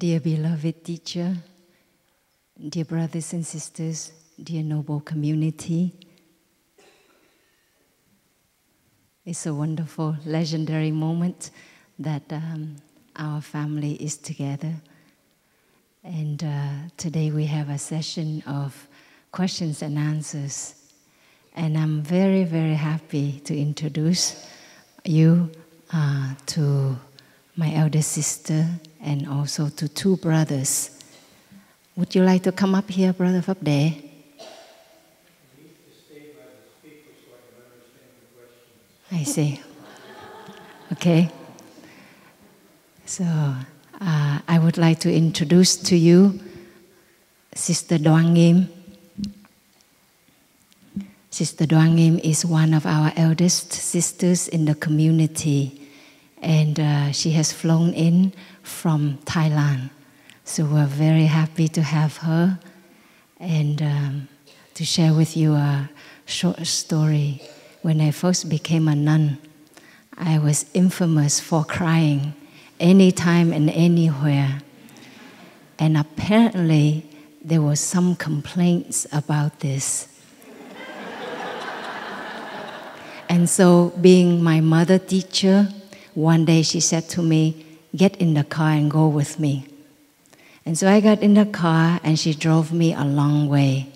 Dear beloved teacher, dear brothers and sisters, dear noble community, it's a wonderful, legendary moment that our family is together. And today we have a session of questions and answers. And I'm very, very happy to introduce you to my elder sister and also to two brothers. Would you like to come up here, Brother Fabde? I see. Okay. So I would like to introduce to you Sister Doan Ngim. Sister Doan Ngim is one of our eldest sisters in the community, and she has flown in from Thailand. So we're very happy to have her and to share with you a short story. When I first became a nun, I was infamous for crying anytime and anywhere. And apparently there were some complaints about this. And so, being my mother teacher, one day she said to me, "Get in the car and go with me." And so I got in the car and she drove me a long way.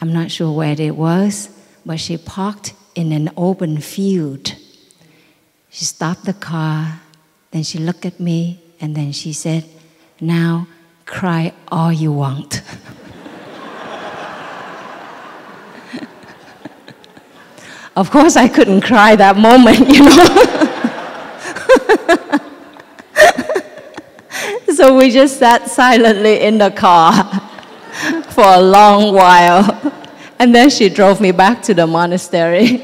I'm not sure where it was, but she parked in an open field. She stopped the car, then she looked at me, and then she said, "Now cry all you want." Of course, I couldn't cry that moment, you know. So we just sat silently in the car for a long while. And then she drove me back to the monastery.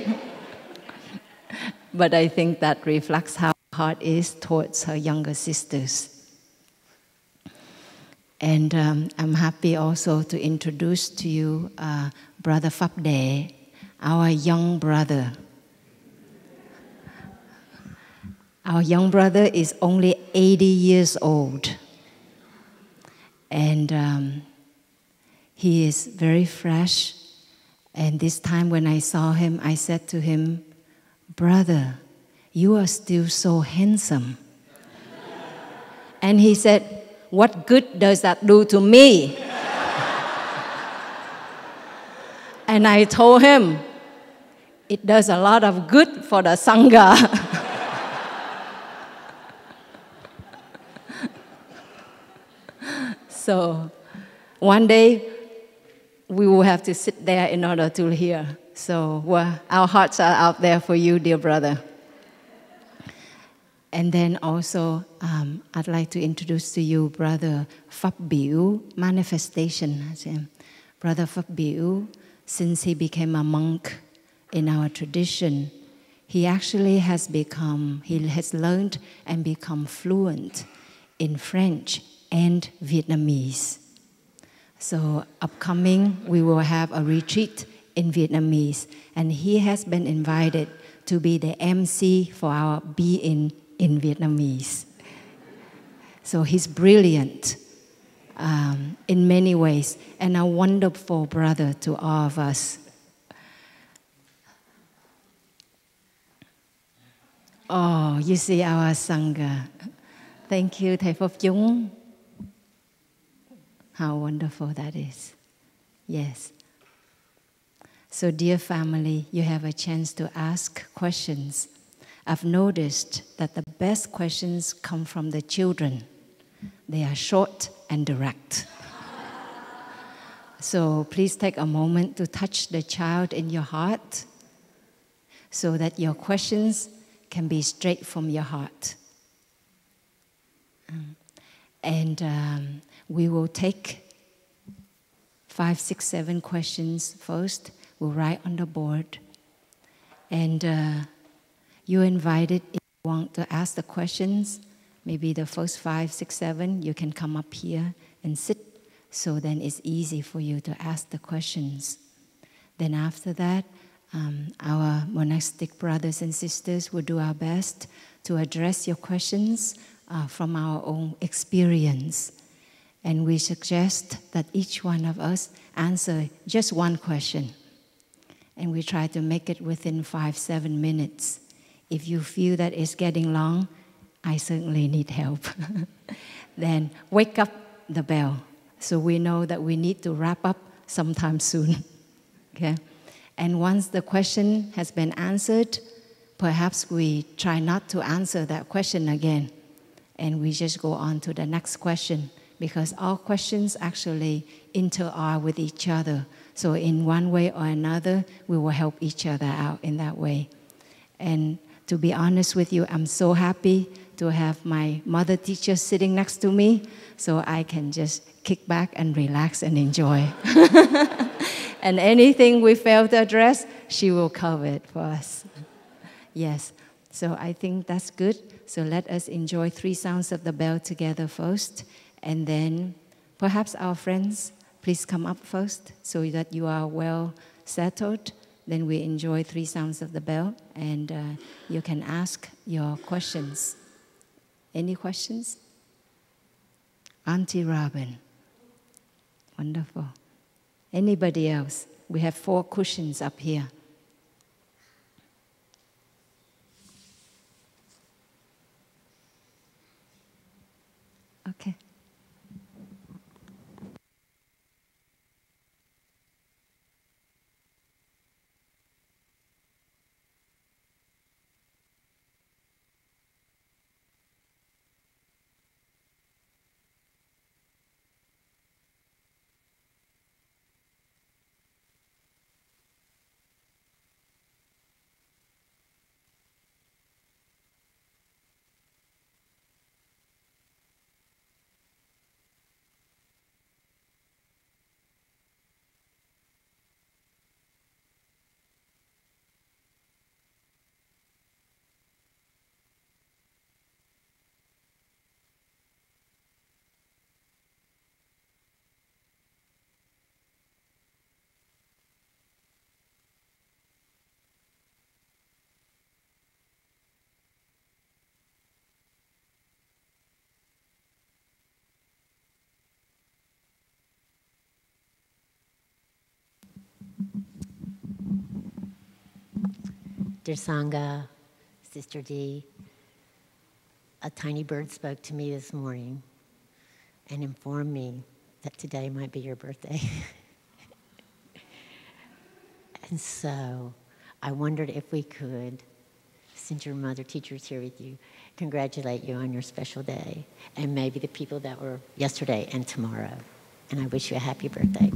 But I think that reflects how her heart is towards her younger sisters. And I'm happy also to introduce to you Brother Fabde, our young brother. Our young brother is only 80 years old. And he is very fresh. And this time when I saw him, I said to him, "Brother, you are still so handsome." And he said, "What good does that do to me?" And I told him, "It does a lot of good for the Sangha." So one day we will have to sit there in order to hear. So our hearts are out there for you, dear brother. And then also I'd like to introduce to you Brother Phap Biu, Manifestation. Brother Phap Biu, since he became a monk in our tradition, he actually has learned and become fluent in French and Vietnamese. So upcoming, we will have a retreat in Vietnamese, and he has been invited to be the MC for our Be in Vietnamese. So he's brilliant in many ways, and a wonderful brother to all of us. Oh, you see our Sangha. Thank you, Thầy Phúc Dung. How wonderful that is. Yes. So, dear family, you have a chance to ask questions. I've noticed that the best questions come from the children. They are short and direct. So please take a moment to touch the child in your heart so that your questions can be straight from your heart. And we will take 5, 6, 7 questions first. We'll write on the board. And you're invited, if you want to ask the questions, maybe the first 5, 6, 7, you can come up here and sit. So then it's easy for you to ask the questions. Then after that, our monastic brothers and sisters will do our best to address your questions from our own experience. And we suggest that each one of us answer just one question. And we try to make it within 5-7 minutes. If you feel that it's getting long, I certainly need help. Then wake up the bell, so we know that we need to wrap up sometime soon. Okay? And once the question has been answered, perhaps we try not to answer that question again, and we just go on to the next question, because all questions actually interact with each other. So in one way or another, we will help each other out in that way. And to be honest with you, I'm so happy to have my mother teacher sitting next to me, so I can just kick back and relax and enjoy. And anything we fail to address, she will cover it for us. Yes, so I think that's good. So let us enjoy 3 sounds of the bell together first, and then perhaps our friends, please come up first so that you are well settled. Then we enjoy 3 sounds of the bell, and you can ask your questions. Any questions? Auntie Robin. Wonderful. Anybody else? We have 4 cushions up here. Okay. Dear Sangha, Sister D, a tiny bird spoke to me this morning and informed me that today might be your birthday. And so I wondered if we could, since your mother teacher is here with you, congratulate you on your special day, and maybe the people that were yesterday and tomorrow. And I wish you a happy birthday.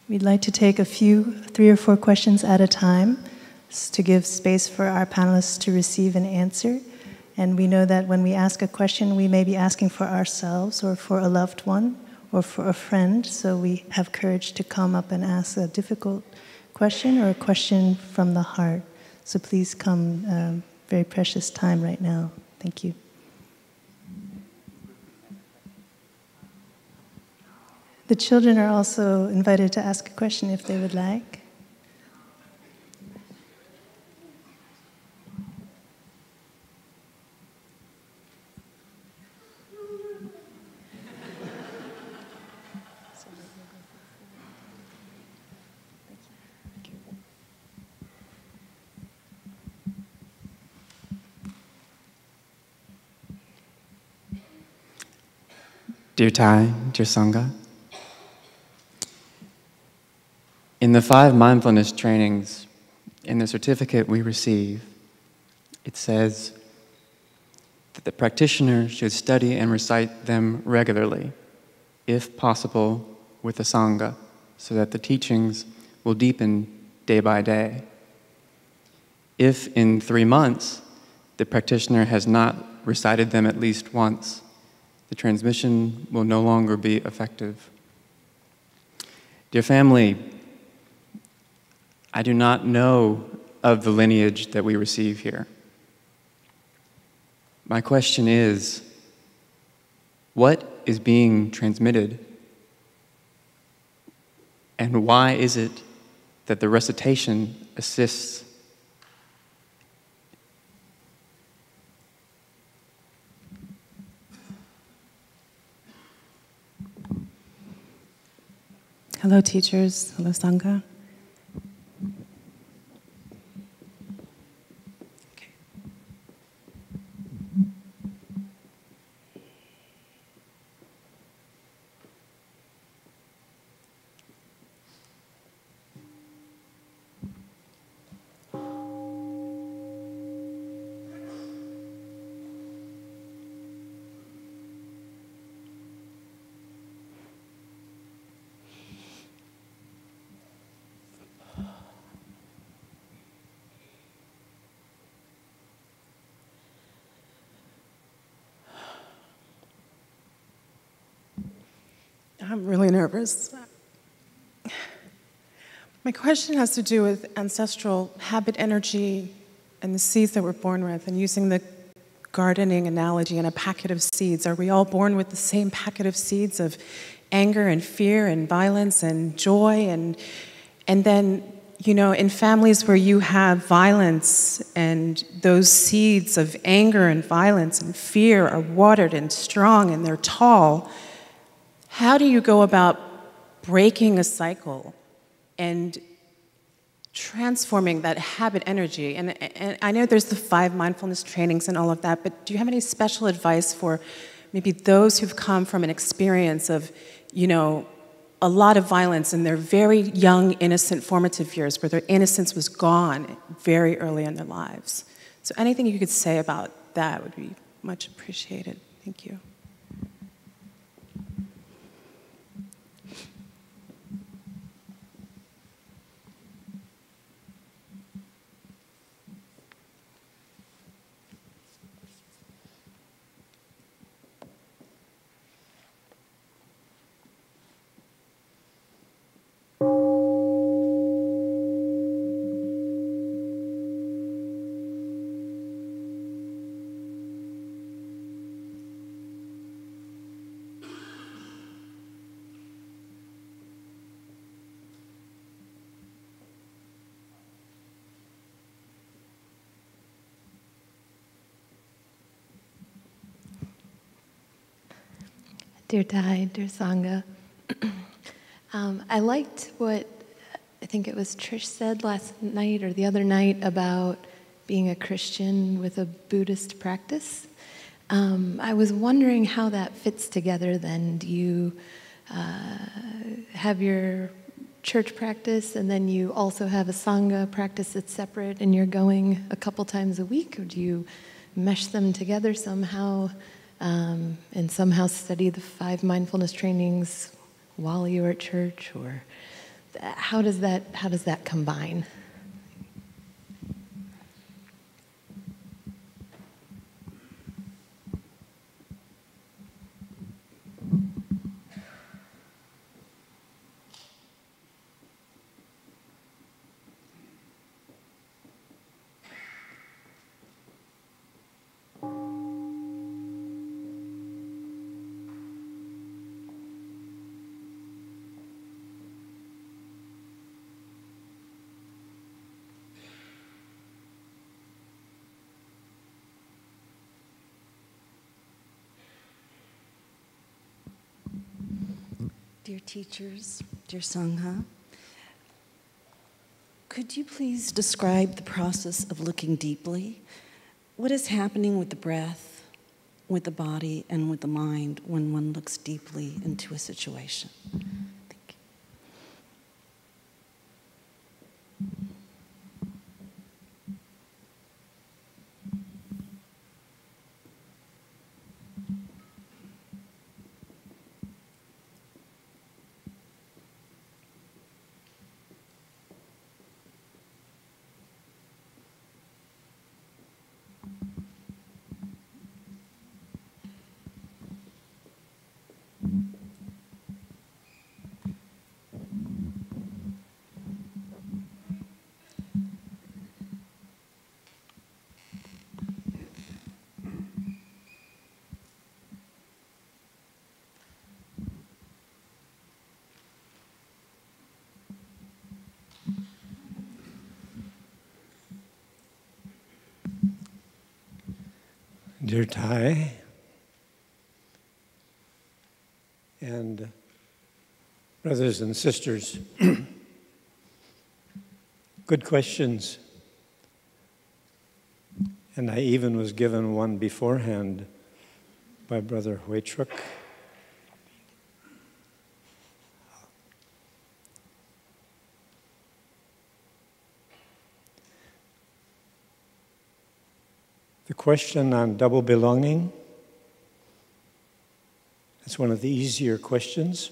We'd like to take a few, 3 or 4 questions at a time to give space for our panelists to receive and answer. And we know that when we ask a question, we may be asking for ourselves or for a loved one or for a friend. So we have courage to come up and ask a difficult question or a question from the heart. So please come, very precious time right now. Thank you. The children are also invited to ask a question if they would like. Dear Thai, dear Sangha, in the 5 mindfulness trainings, in the certificate we receive, it says that the practitioner should study and recite them regularly, if possible with the Sangha, so that the teachings will deepen day by day. If in 3 months the practitioner has not recited them at least once, the transmission will no longer be effective. Dear family, I do not know of the lineage that we receive here. My question is, what is being transmitted? And why is it that the recitation assists? Hello, teachers. Hello, Sangha. Okay. I'm really nervous. My question has to do with ancestral habit energy and the seeds that we're born with, and using the gardening analogy and a packet of seeds. Are we all born with the same packet of seeds of anger and fear and violence and joy? And then, you know, in families where you have violence and those seeds of anger and violence and fear are watered and strong and they're tall, how do you go about breaking a cycle and transforming that habit energy? And I know there's the 5 mindfulness trainings and all of that, but do you have any special advice for maybe those who've come from an experience of, you know, a lot of violence in their very young, innocent, formative years, where their innocence was gone very early in their lives? So anything you could say about that would be much appreciated. Thank you. Dear Thai, dear Sangha, I liked what I think it was Trish said last night or the other night about being a Christian with a Buddhist practice. I was wondering how that fits together then. Do you have your church practice and then you also have a Sangha practice that's separate and you're going a couple times a week? Or do you mesh them together somehow? And somehow study the 5 mindfulness trainings while you're at church, or how does that combine? Dear teachers, dear Sangha, could you please describe the process of looking deeply? What is happening with the breath, with the body, and with the mind when one looks deeply into a situation? Thank you. Dear Thai and brothers and sisters, good questions. And I even was given one beforehand by Brother Huitruk. The question on double belonging, it's one of the easier questions.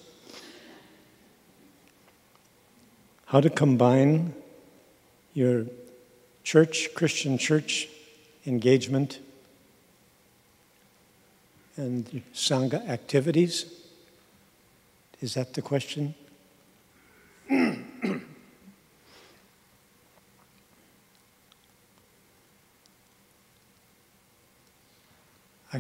How to combine your church, Christian church engagement and Sangha activities? Is that the question? I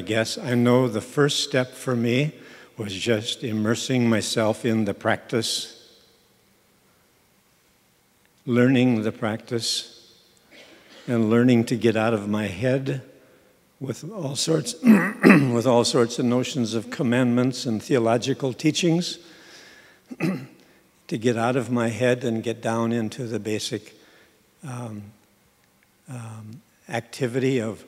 guess I know the first step for me was just immersing myself in the practice, learning the practice, and learning to get out of my head with all sorts of notions of commandments and theological teachings, to get out of my head and get down into the basic activity of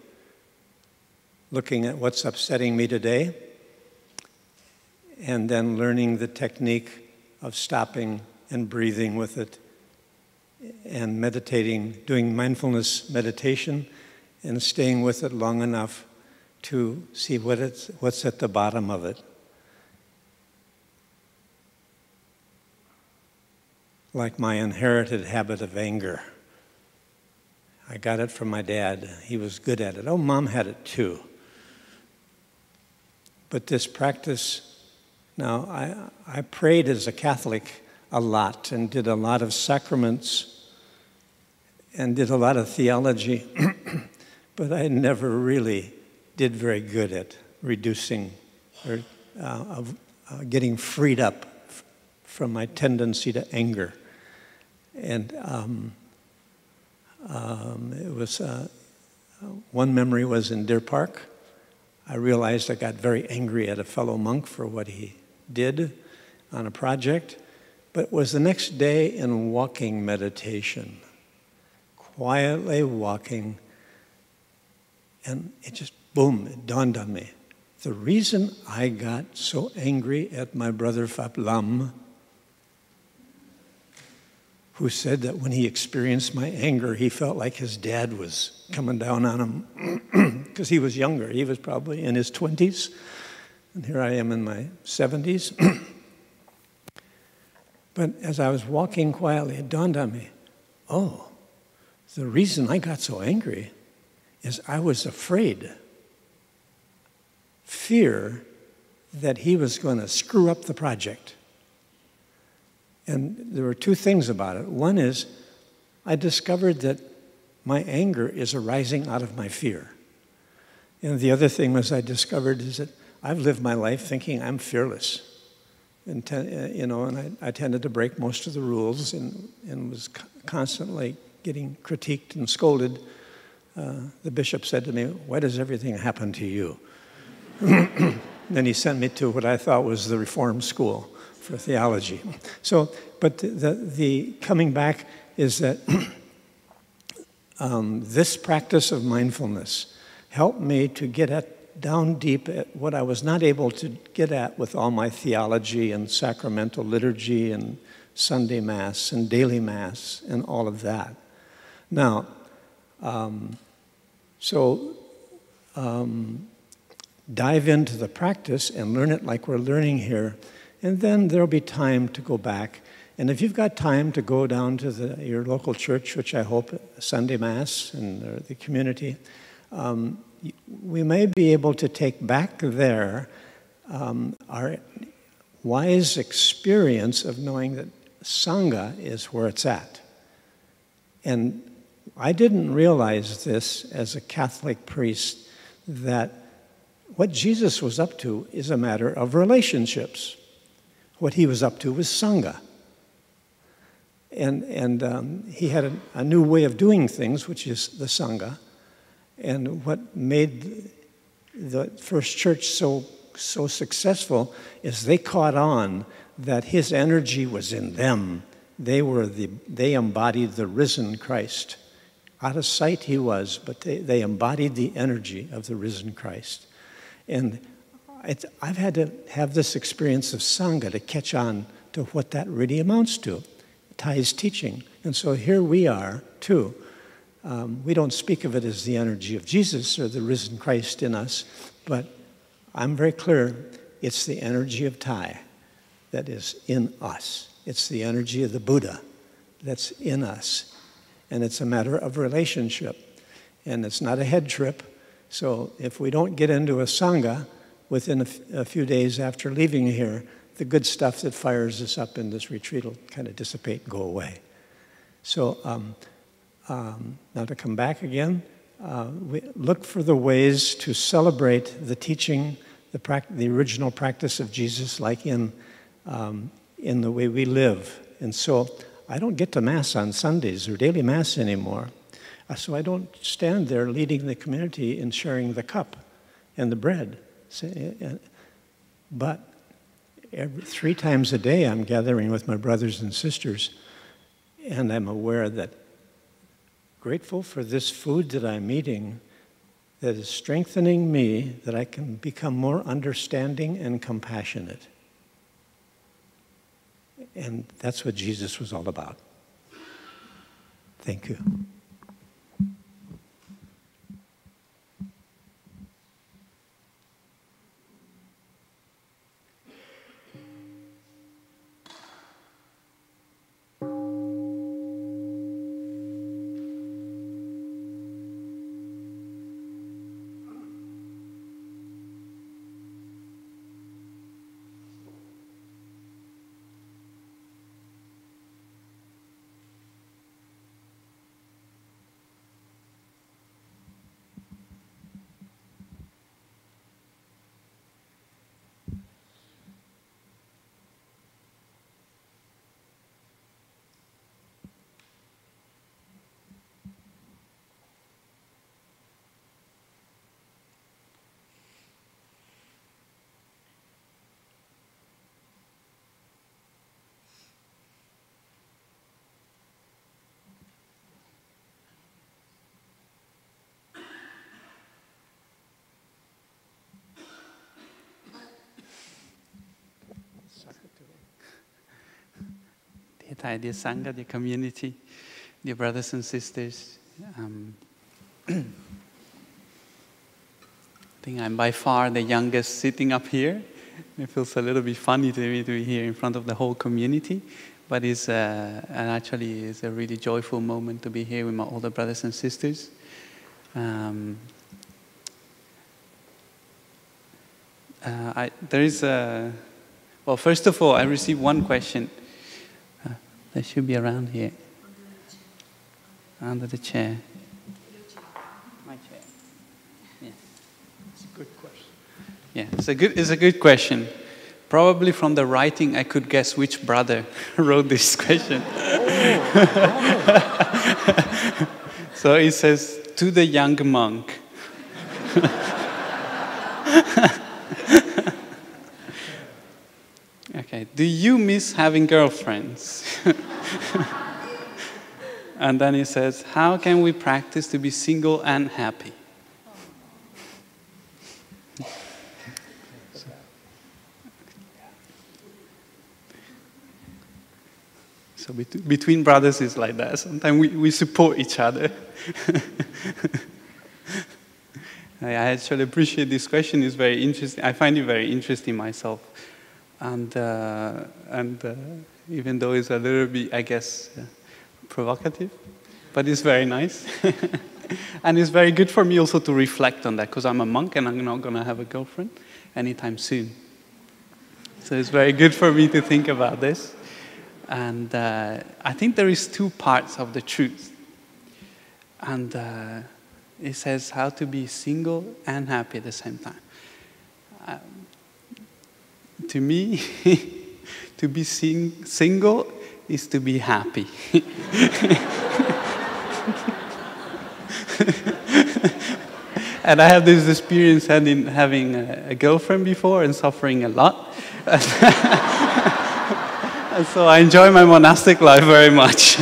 looking at what's upsetting me today, and then learning the technique of stopping and breathing with it, and meditating, doing mindfulness meditation, and staying with it long enough to see what's at the bottom of it. Like my inherited habit of anger. I got it from my dad. He was good at it. Oh, Mom had it too. But this practice, now I prayed as a Catholic a lot and did a lot of sacraments and did a lot of theology, but I never really did very good at reducing or getting freed up from my tendency to anger. And it was one memory was in Deer Park. I realized I got very angry at a fellow monk for what he did on a project, but it was the next day in walking meditation, quietly walking, and it just, boom, it dawned on me. The reason I got so angry at my brother Plum, who said that when he experienced my anger, he felt like his dad was coming down on him because he was younger. He was probably in his 20s, and here I am in my 70s. But as I was walking quietly, it dawned on me, oh, the reason I got so angry is I was afraid, fear that he was going to screw up the project. And there were two things about it. One is I discovered that my anger is arising out of my fear. And the other thing was I discovered is that I've lived my life thinking I'm fearless. And I tended to break most of the rules and was constantly getting critiqued and scolded. The bishop said to me, "Why does everything happen to you?" Then he sent me to what I thought was the Reformed School for theology. So, but the coming back is that this practice of mindfulness helped me to get down deep at what I was not able to get at with all my theology and sacramental liturgy and Sunday Mass and daily Mass and all of that. Now, dive into the practice and learn it like we're learning here, and then there'll be time to go back. And if you've got time to go down to your local church, which I hope, Sunday Mass and the community, we may be able to take back there our wise experience of knowing that Sangha is where it's at. And I didn't realize this as a Catholic priest, that what Jesus was up to is a matter of relationships. What he was up to was Sangha. And he had a new way of doing things, which is the Sangha. And what made the first church so successful is they caught on that his energy was in them. They embodied the risen Christ. Out of sight he was, but they embodied the energy of the risen Christ. And I've had to have this experience of Sangha to catch on to what that really amounts to, Thay's teaching. And so here we are, too. We don't speak of it as the energy of Jesus or the risen Christ in us, but I'm very clear it's the energy of Thay that is in us. It's the energy of the Buddha that's in us. And it's a matter of relationship. And it's not a head trip. So if we don't get into a Sangha within a few days after leaving here, the good stuff that fires us up in this retreat will kind of dissipate and go away. So now to come back again, we look for the ways to celebrate the teaching, the original practice of Jesus, like in the way we live. And so I don't get to Mass on Sundays or daily Mass anymore. So I don't stand there leading the community in sharing the cup and the bread. But 3 times a day I'm gathering with my brothers and sisters, and I'm aware that grateful for this food that I'm eating that is strengthening me, that I can become more understanding and compassionate. And that's what Jesus was all about. Thank you. Dear Thay, dear Sangha, dear community, dear brothers and sisters, I think I'm by far the youngest sitting up here. It feels a little bit funny to me to be here in front of the whole community, but and actually it's a really joyful moment to be here with my older brothers and sisters. Well, first of all, I received one question. They should be around here. Under the chair. My chair. Yeah. It's a good question. Yeah, it's a good question. Probably from the writing, I could guess which brother wrote this question. So it says, to the young monk. do you miss having girlfriends? And then he says, how can we practice to be single and happy? So between brothers is like that. Sometimes we support each other. I actually appreciate this question. It's very interesting. I find it very interesting myself. And even though it's a little bit, I guess, provocative, but it's very nice. And it's very good for me also to reflect on that, because I'm a monk and I'm not going to have a girlfriend anytime soon. So it's very good for me to think about this. And I think there is two parts of the truth. And it says how to be single and happy at the same time. To me, to be single is to be happy. And I have this experience having a girlfriend before and suffering a lot. And so I enjoy my monastic life very much.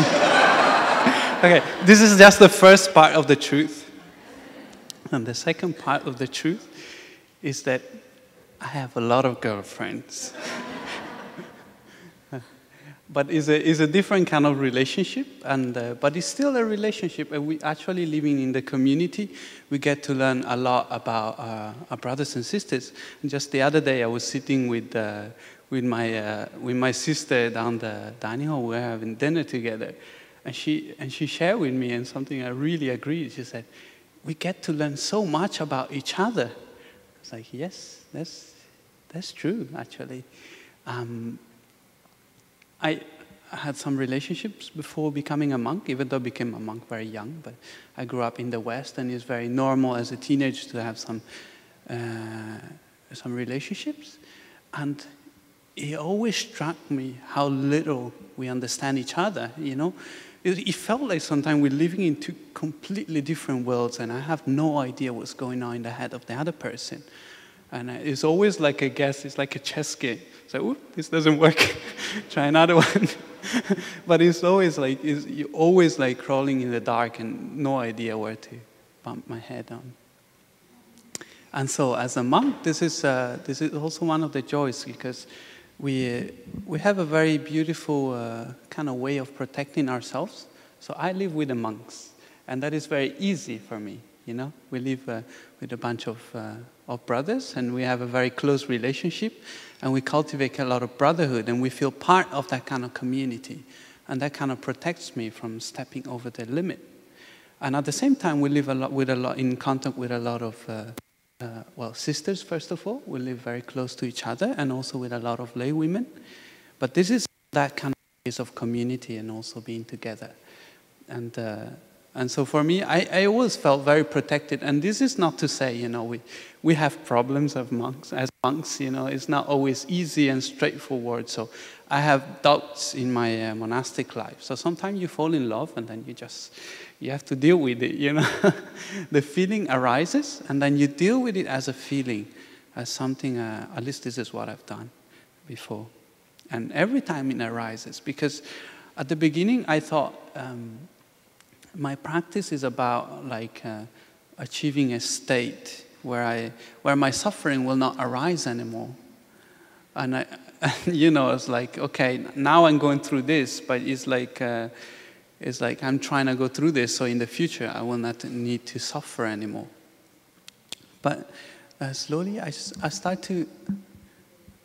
Okay, this is just the first part of the truth. And the second part of the truth is that I have a lot of girlfriends. But it's a different kind of relationship, but it's still a relationship. And we actually living in the community, we get to learn a lot about our brothers and sisters. And just the other day, I was sitting with my sister down the dining hall. We were having dinner together, and she shared with me, and something I really agreed. She said, "We get to learn so much about each other." I was like, "Yes, that's true, actually." I had some relationships before becoming a monk, even though I became a monk very young. But I grew up in the West, and it's very normal as a teenager to have some relationships. And it always struck me how little we understand each other, you know. It felt like sometimes we're living in two completely different worlds, and I have no idea what's going on in the head of the other person. And it's always like, I guess, it's like a chess game. It's like, oop, this doesn't work. Try another one. But it's always like, you're always like crawling in the dark and no idea where to bump my head on. And so as a monk, this is also one of the joys, because we have a very beautiful kind of way of protecting ourselves. So I live with the monks, and that is very easy for me. You know, we live with a bunch of brothers, and we have a very close relationship, and we cultivate a lot of brotherhood, and we feel part of that kind of community, and that kind of protects me from stepping over the limit. And at the same time, we live in contact with a lot of sisters. First of all, we live very close to each other, and also with a lot of lay women. But this is that kind of place of community and also being together, and so for me, I always felt very protected. And this is not to say, you know, we have problems as monks, you know, it's not always easy and straightforward. So I have doubts in my monastic life. So sometimes you fall in love, and then you have to deal with it, you know. The feeling arises, and then you deal with it as a feeling, as something, at least this is what I've done before. And every time it arises, because at the beginning I thought, my practice is about like achieving a state where my suffering will not arise anymore. And you know, it's like, okay, now I'm going through this, but it's like I'm trying to go through this, so in the future I will not need to suffer anymore. But slowly I start to.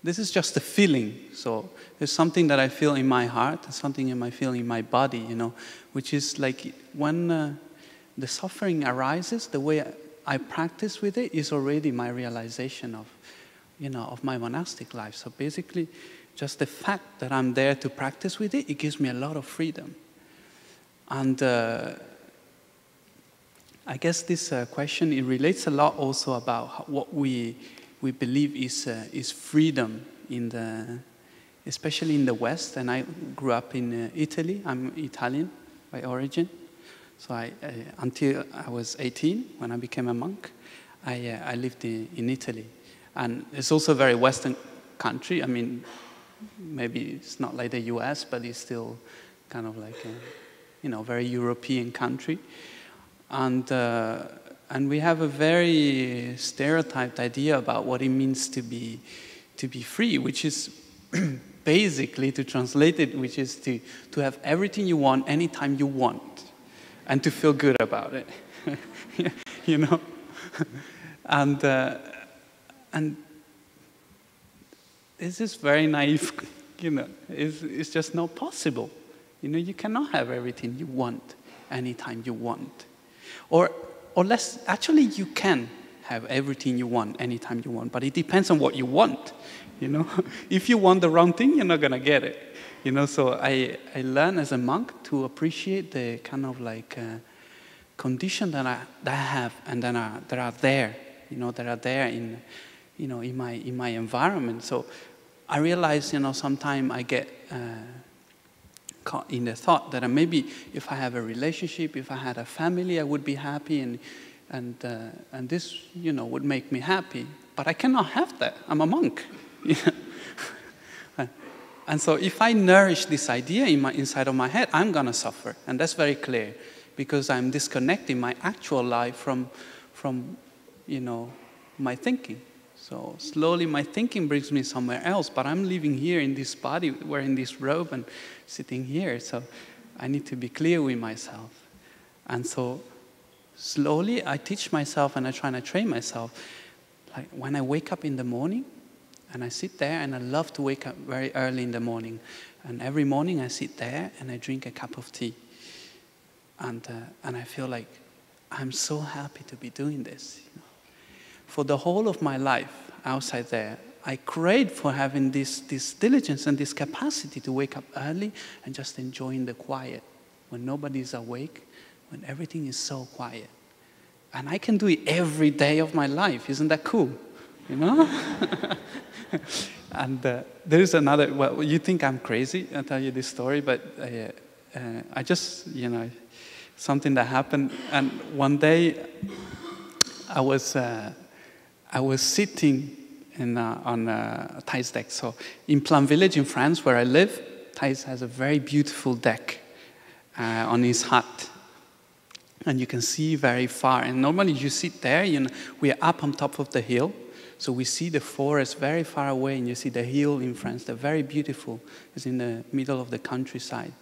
This is just a feeling. So there's something that I feel in my heart, and something I feel in my body, you know, which is like when the suffering arises, the way I practice with it is already my realization of, you know, of my monastic life. So basically, just the fact that I'm there to practice with it, it gives me a lot of freedom. And I guess this question, it relates a lot also about what we believe is freedom especially in the West. And I grew up in Italy. I'm Italian by origin. So until I was 18, when I became a monk, I lived in Italy. And it's also a very Western country. I mean, Maybe it's not like the US, but it's still kind of like a very European country. And we have a very stereotyped idea about what it means to be free, which is basically, to translate it, which is to have everything you want anytime you want, and to feel good about it. You know? And this is very naive, you know. It's just not possible. You know, you cannot have everything you want anytime you want. Or less, actually you can have everything you want anytime you want, but it depends on what you want, you know. If you want the wrong thing, you're not gonna get it, you know. So I learned as a monk to appreciate the kind of like condition that I have, and that are there, you know, that are there in, you know, in my environment. So I realize, you know, sometimes I get caught in the thought that maybe if I have a relationship, if I had a family, I would be happy, and this, you know, would make me happy. But I cannot have that. I'm a monk. You know? And so if I nourish this idea inside of my head, I'm gonna suffer, and that's very clear, because I'm disconnecting my actual life from you know, my thinking. So slowly my thinking brings me somewhere else, but I'm living here in this body, wearing this robe and sitting here. So I need to be clear with myself. And so slowly I teach myself, and I try to train myself. Like when I wake up in the morning, and I sit there, and I love to wake up very early in the morning. And every morning I sit there and I drink a cup of tea. And I feel like I'm so happy to be doing this. You know? For the whole of my life outside there, I craved for having this diligence and this capacity to wake up early and just enjoying the quiet when nobody's awake, when everything is so quiet. And I can do it every day of my life. Isn't that cool? You know? And there is another, well, you think I'm crazy, I'll tell you this story, but I just, you know, something that happened. And one day I was sitting on Thais deck. So in Plum village in France, where I live, Thais has a very beautiful deck on his hut. And you can see very far. And normally you sit there, you know, we are up on top of the hill. So we see the forest very far away, and you see the hill in France. They're very beautiful. It's in the middle of the countryside.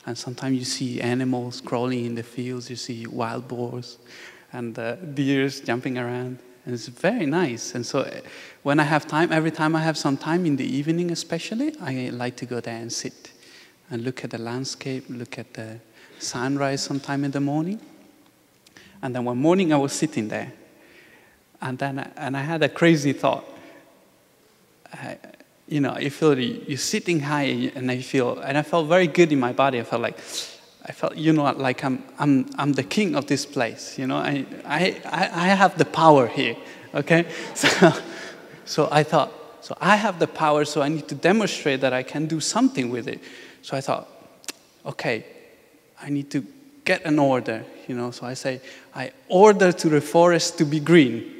And sometimes you see animals crawling in the fields. You see wild boars and deers jumping around. And it's very nice. And so when I have time, every time I have some time in the evening especially, I like to go there and sit and look at the landscape, look at the sunrise sometime in the morning. And then one morning I was sitting there, and I had a crazy thought. You know, you feel you're sitting high, and I felt very good in my body. I felt, you know, like I'm the king of this place. You know, I have the power here. Okay, so I thought, so I have the power, so I need to demonstrate that I can do something with it. So I thought, okay, I need to get an order. You know, so I say, I order to the forest to be green.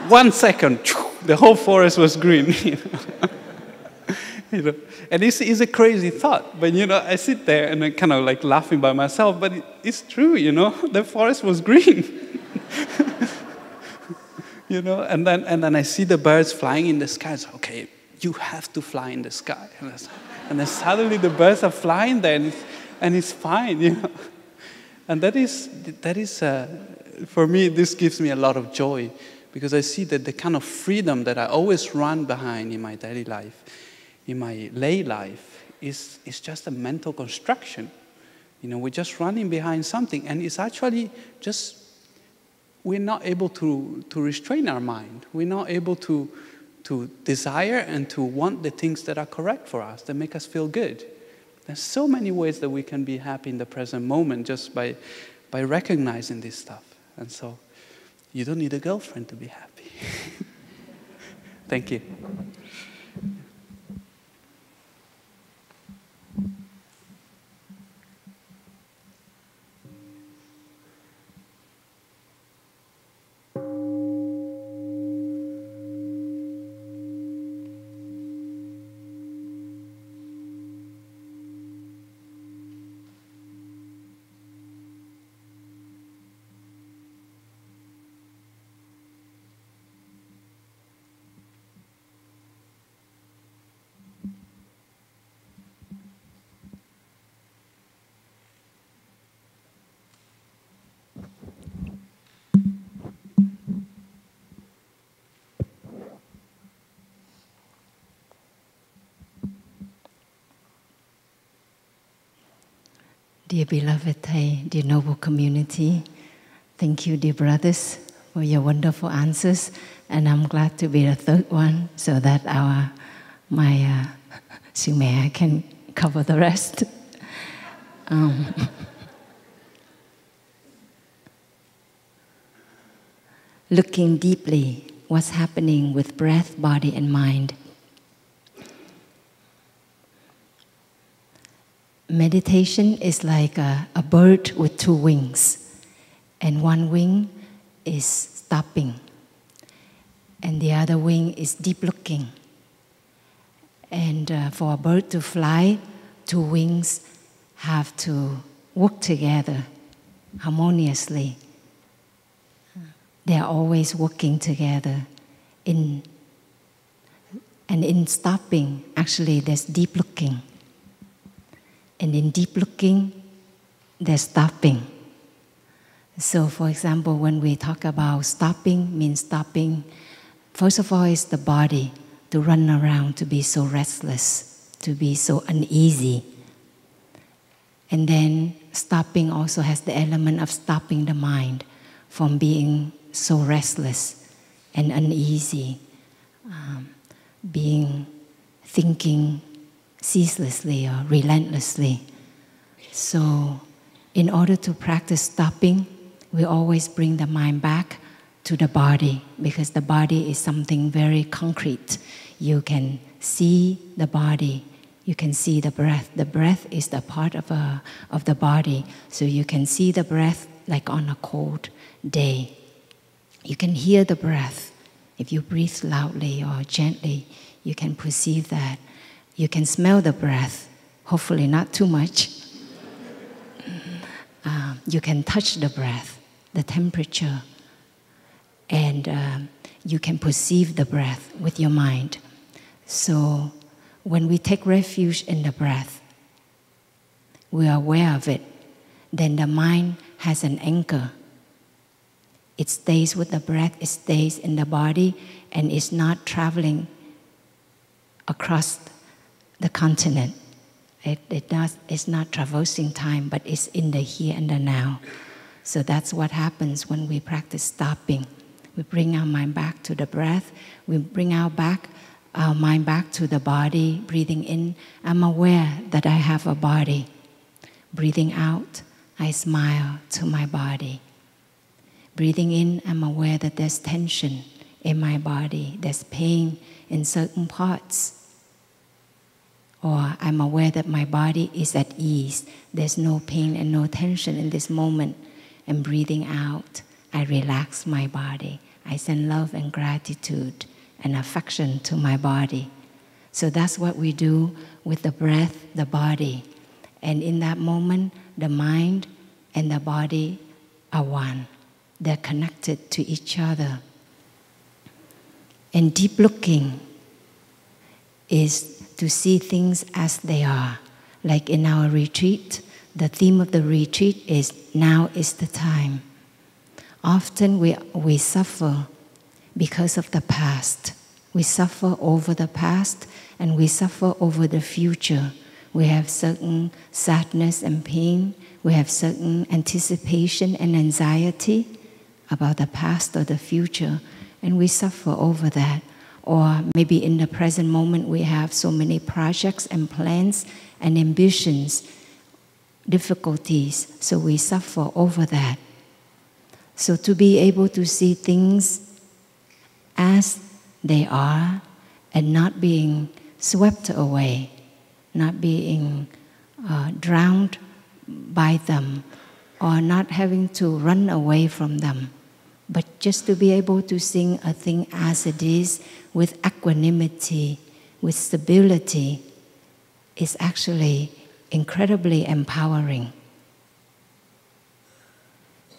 1 second, the whole forest was green. You know, and it's a crazy thought, but you know, I sit there and I'm kind of like laughing by myself, but it's true, you know, the forest was green. You know, and then I see the birds flying in the sky. So, okay, you have to fly in the sky, and then suddenly the birds are flying there, and it's fine, you know, and that is for me, this gives me a lot of joy, because I see that the kind of freedom that I always run behind in my daily life, in my lay life, is just a mental construction. You know, we're just running behind something, and it's actually just, we're not able to restrain our mind. We're not able to desire and to want the things that are correct for us, that make us feel good. There's so many ways that we can be happy in the present moment just by recognizing this stuff. And so you don't need a girlfriend to be happy. Thank you. Dear beloved Thầy, dear noble community, thank you, dear brothers, for your wonderful answers. And I'm glad to be the third one so that my sư mẹ can cover the rest. Looking deeply, what's happening with breath, body, and mind. Meditation is like a bird with two wings, and one wing is stopping, and the other wing is deep looking. And for a bird to fly, two wings have to work together harmoniously. They are always working together. In stopping, actually, there's deep looking. And in deep looking, there's stopping. So, for example, when we talk about stopping, means stopping, first of all, is the body to run around, to be so restless, to be so uneasy. And then stopping also has the element of stopping the mind from being so restless and uneasy, thinking ceaselessly or relentlessly. So, in order to practice stopping, we always bring the mind back to the body, because the body is something very concrete. You can see the body, you can see the breath. The breath is the part of the body, so you can see the breath like on a cold day. You can hear the breath. If you breathe loudly or gently, you can perceive that. You can smell the breath, hopefully not too much. You can touch the breath, the temperature, and you can perceive the breath with your mind. So when we take refuge in the breath, we are aware of it, then the mind has an anchor. It stays with the breath, it stays in the body, and it's not traveling across the continent. It's not traversing time, but it's in the here and the now. So that's what happens when we practice stopping. We bring our mind back to the breath. We bring our mind back to the body. Breathing in, I'm aware that I have a body. Breathing out, I smile to my body. Breathing in, I'm aware that there's tension in my body. There's pain in certain parts. Or I'm aware that my body is at ease. There's no pain and no tension in this moment. And breathing out, I relax my body. I send love and gratitude and affection to my body. So that's what we do with the breath, the body. And in that moment, the mind and the body are one. They're connected to each other. And deep looking is to see things as they are. Like in our retreat, the theme of the retreat is now is the time. Often we suffer because of the past. We suffer over the past and we suffer over the future. We have certain sadness and pain. We have certain anticipation and anxiety about the past or the future, and we suffer over that. Or maybe in the present moment we have so many projects and plans and ambitions, difficulties, so we suffer over that. So to be able to see things as they are and not being swept away, not being drowned by them, or not having to run away from them, but just to be able to see a thing as it is with equanimity, with stability, is actually incredibly empowering.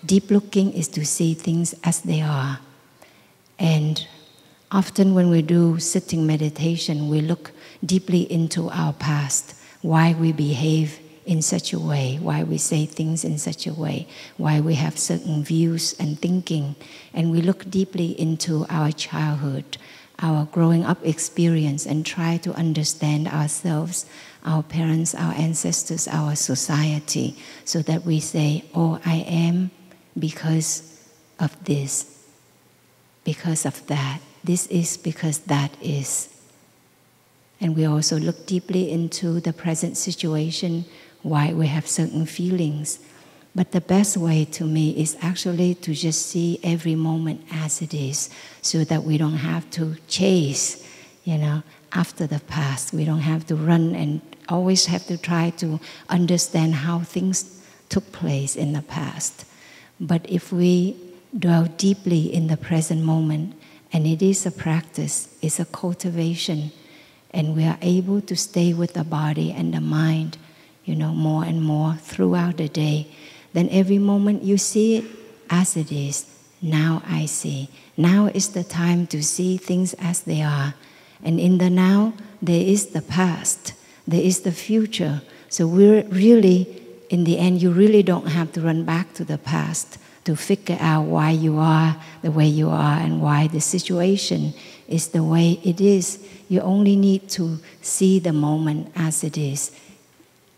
Deep looking is to see things as they are. And often when we do sitting meditation, we look deeply into our past, why we behave in such a way, why we say things in such a way, why we have certain views and thinking. And we look deeply into our childhood, our growing up experience and try to understand ourselves, our parents, our ancestors, our society, so that we say, oh, I am because of this, because of that. This is because that is. And we also look deeply into the present situation, why we have certain feelings. But the best way to me is actually to just see every moment as it is, so that we don't have to chase, after the past. We don't have to run and always have to try to understand how things took place in the past. But if we dwell deeply in the present moment, and it is a practice, it's a cultivation, and we are able to stay with the body and the mind, more and more throughout the day, then every moment you see it as it is. Now I see. Now is the time to see things as they are. And in the now, there is the past, there is the future. So we're really, in the end, you really don't have to run back to the past to figure out why you are the way you are and why the situation is the way it is. You only need to see the moment as it is.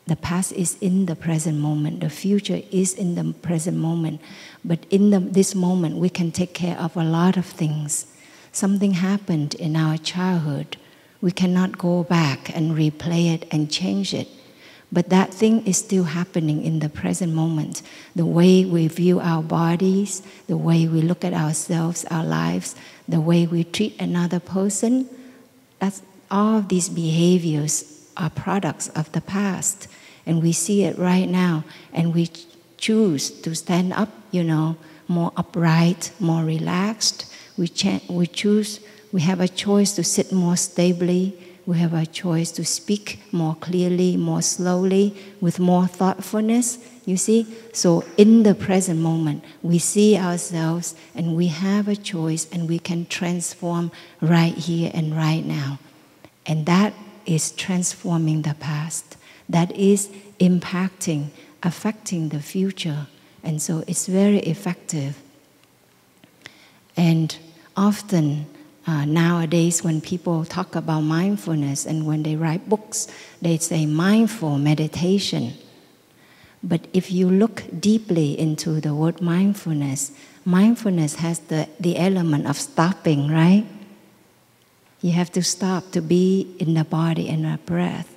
The past is in the present moment. The future is in the present moment. But in this moment, we can take care of a lot of things. Something happened in our childhood. We cannot go back and replay it and change it. But that thing is still happening in the present moment. The way we view our bodies, the way we look at ourselves, our lives, the way we treat another person, that's all of these behaviors are products of the past. And we see it right now. And we choose to stand up, more upright, more relaxed. We choose, we have a choice to sit more stably. We have a choice to speak more clearly, more slowly, with more thoughtfulness, you see? So in the present moment, we see ourselves and we have a choice and we can transform right here and right now. And that is transforming the past. That is impacting, affecting the future. And so it's very effective. And often, nowadays, when people talk about mindfulness and when they write books, they say mindful meditation. But if you look deeply into the word mindfulness, mindfulness has the element of stopping, right? You have to stop to be in the body and the breath,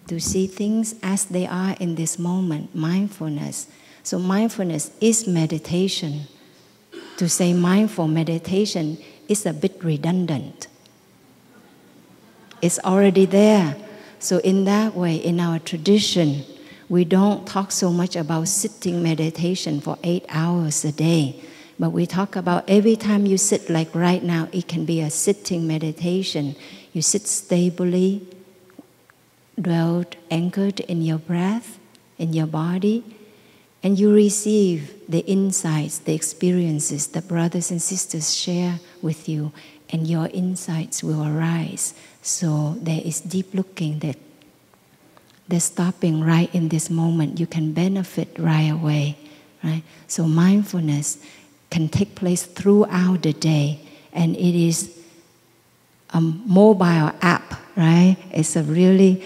to see things as they are in this moment, mindfulness. So mindfulness is meditation. To say mindful meditation is a bit redundant. It's already there. So in that way, in our tradition, we don't talk so much about sitting meditation for 8 hours a day. But we talk about every time you sit, like right now, it can be a sitting meditation. You sit stably, dwelled, anchored in your breath, in your body, and you receive the insights, the experiences that brothers and sisters share with you, and your insights will arise. So there is deep looking, that they're stopping right in this moment. You can benefit right away, right? So mindfulness can take place throughout the day, and it is a mobile app, right? It's a really,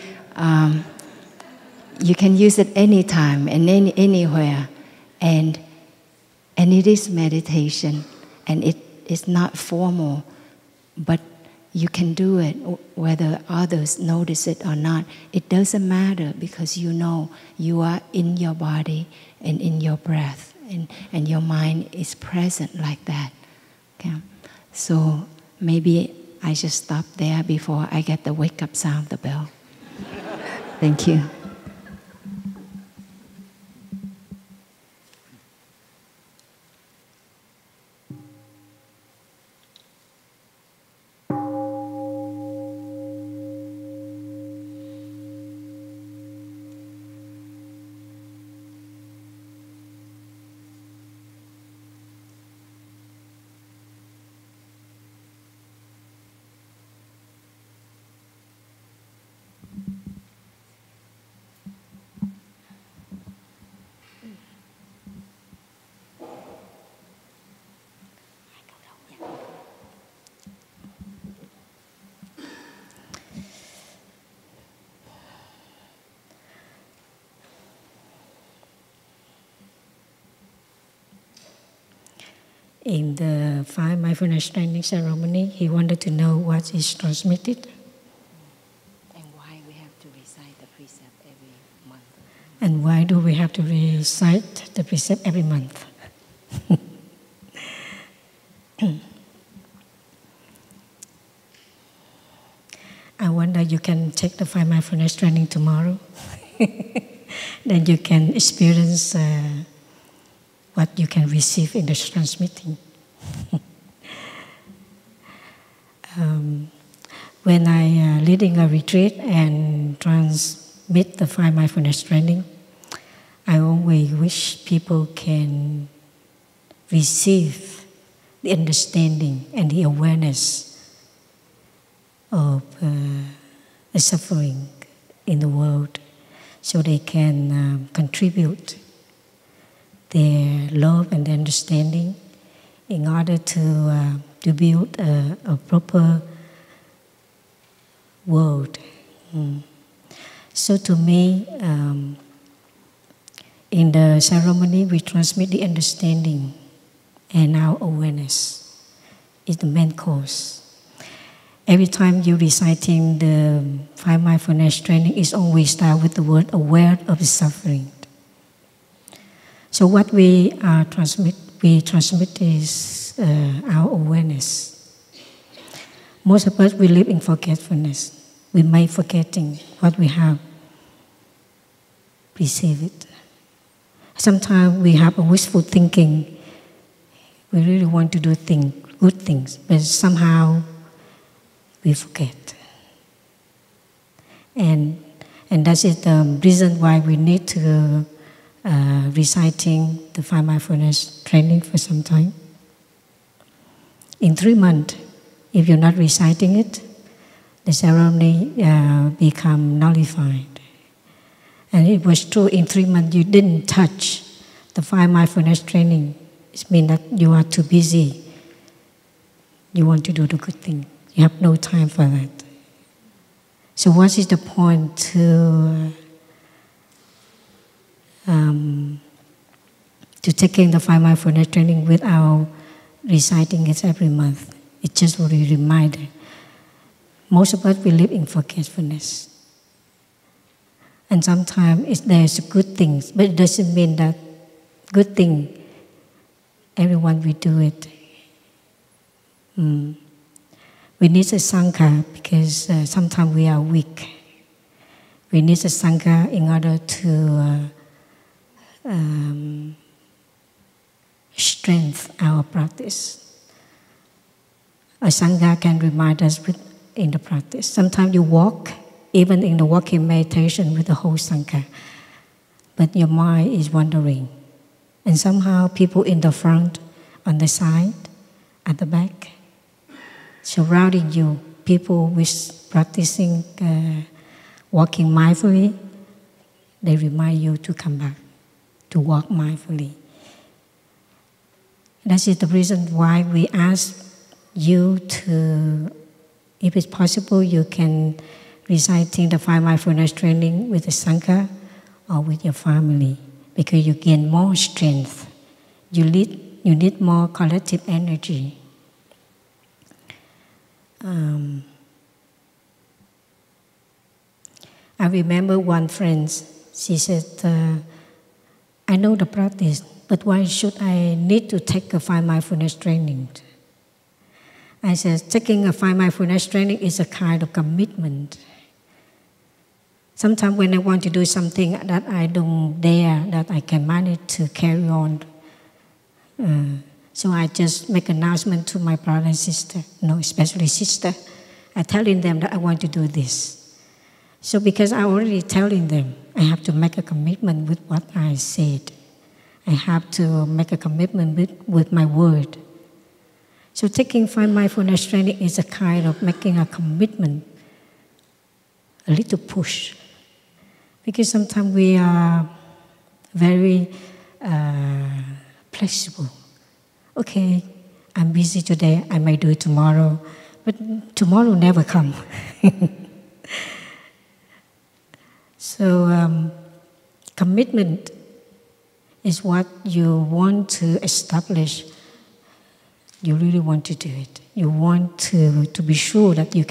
you can use it anytime and anywhere, and it is meditation, and it is not formal, but you can do it whether others notice it or not. It doesn't matter, because you know you are in your body and in your breath, and your mind is present like that. Okay? So maybe I just stop there before I get the wake-up sound of the bell. Thank you. in the 5 mindfulness training ceremony, he wanted to know what is transmitted. And why we have to recite the precept every month. And why do we have to recite the precept every month? I wonder you can take the 5 mindfulness training tomorrow. Then you can experience what you can receive in the transmitting. When I leading a retreat and transmit the 5 mindfulness training, I always wish people can receive the understanding and the awareness of the suffering in the world, so they can contribute their love and understanding in order to build a proper world. So to me, in the ceremony, we transmit the understanding and our awareness is the main course. Every time you're reciting the 5 mindfulness training, it's always start with the word aware of the suffering. So what we transmit is our awareness. Most of us, we live in forgetfulness. We may forgetting what we have received. Sometimes we have a wishful thinking. We really want to do good things, but somehow we forget. And that is the reason why we need to reciting the 5 mindfulness training for some time. In 3 months, if you're not reciting it, the ceremony become nullified. And it was true, in 3 months you didn't touch the 5 mindfulness training. It means that you are too busy. You want to do the good thing. You have no time for that. So what is the point to taking the 5 mindfulness training without reciting it every month? It's just a reminder. Most of us, we live in forgetfulness. And sometimes there's good things, but it doesn't mean that good thing, everyone will do it. We need a Sangha because sometimes we are weak. We need a Sangha in order to strengthen our practice. A Sangha can remind us in the practice. Sometimes you walk, even in the walking meditation with the whole Sangha, but your mind is wandering. And somehow people in the front, on the side, at the back, surrounding you, people with practicing walking mindfully, they remind you to come back, to walk mindfully. That is the reason why we ask you to, if it's possible, you can reciting the 5 mindfulness training with the Sangha or with your family, because you gain more strength. You need more collective energy. I remember one friend, she said, I know the practice, but why should I need to take a 5 mindfulness training? I said, taking a 5 mindfulness training is a kind of commitment. Sometimes when I want to do something that I don't dare, that I can manage to carry on, so I just make an announcement to my brother and sister, especially sister. I'm telling them that I want to do this. So because I'm already telling them, I have to make a commitment with what I said. I have to make a commitment with my word. So taking 5 mindfulness training is a kind of making a commitment, a little push. Because sometimes we are very flexible. Okay, I'm busy today, I may do it tomorrow, but tomorrow never comes. So commitment is what you want to establish You really want to do it. You want to be sure that you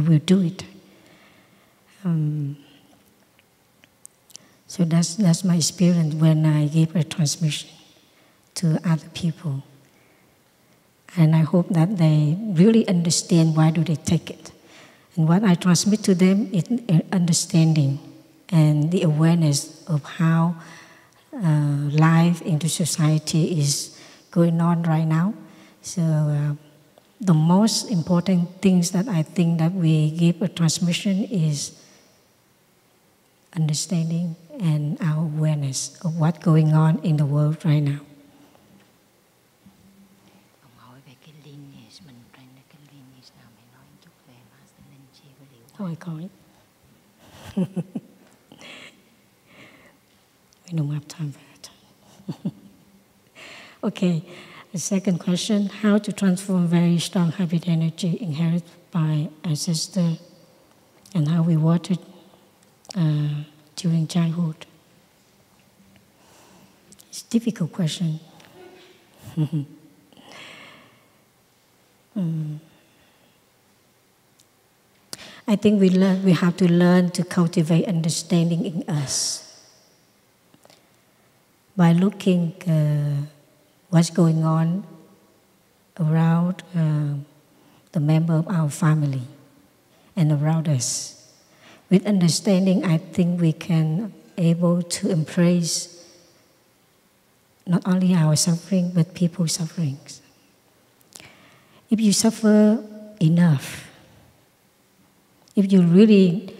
will do it. So that's my experience when I give a transmission to other people. And I hope that they really understand why do they take it. And what I transmit to them is understanding and the awareness of how life into society is going on right now. So the most important things that I think that we give a transmission is understanding and our awareness of what's going on in the world right now. Thôi coi. We don't have time for that. Okay, the second question, how to transform very strong habit energy inherited by ancestors and how we watered during childhood. It's a difficult question. I think we have to learn to cultivate understanding in us by looking what's going on around the member of our family and around us. With understanding, I think we can able to embrace not only our suffering but people's sufferings. If you suffer enough, if you really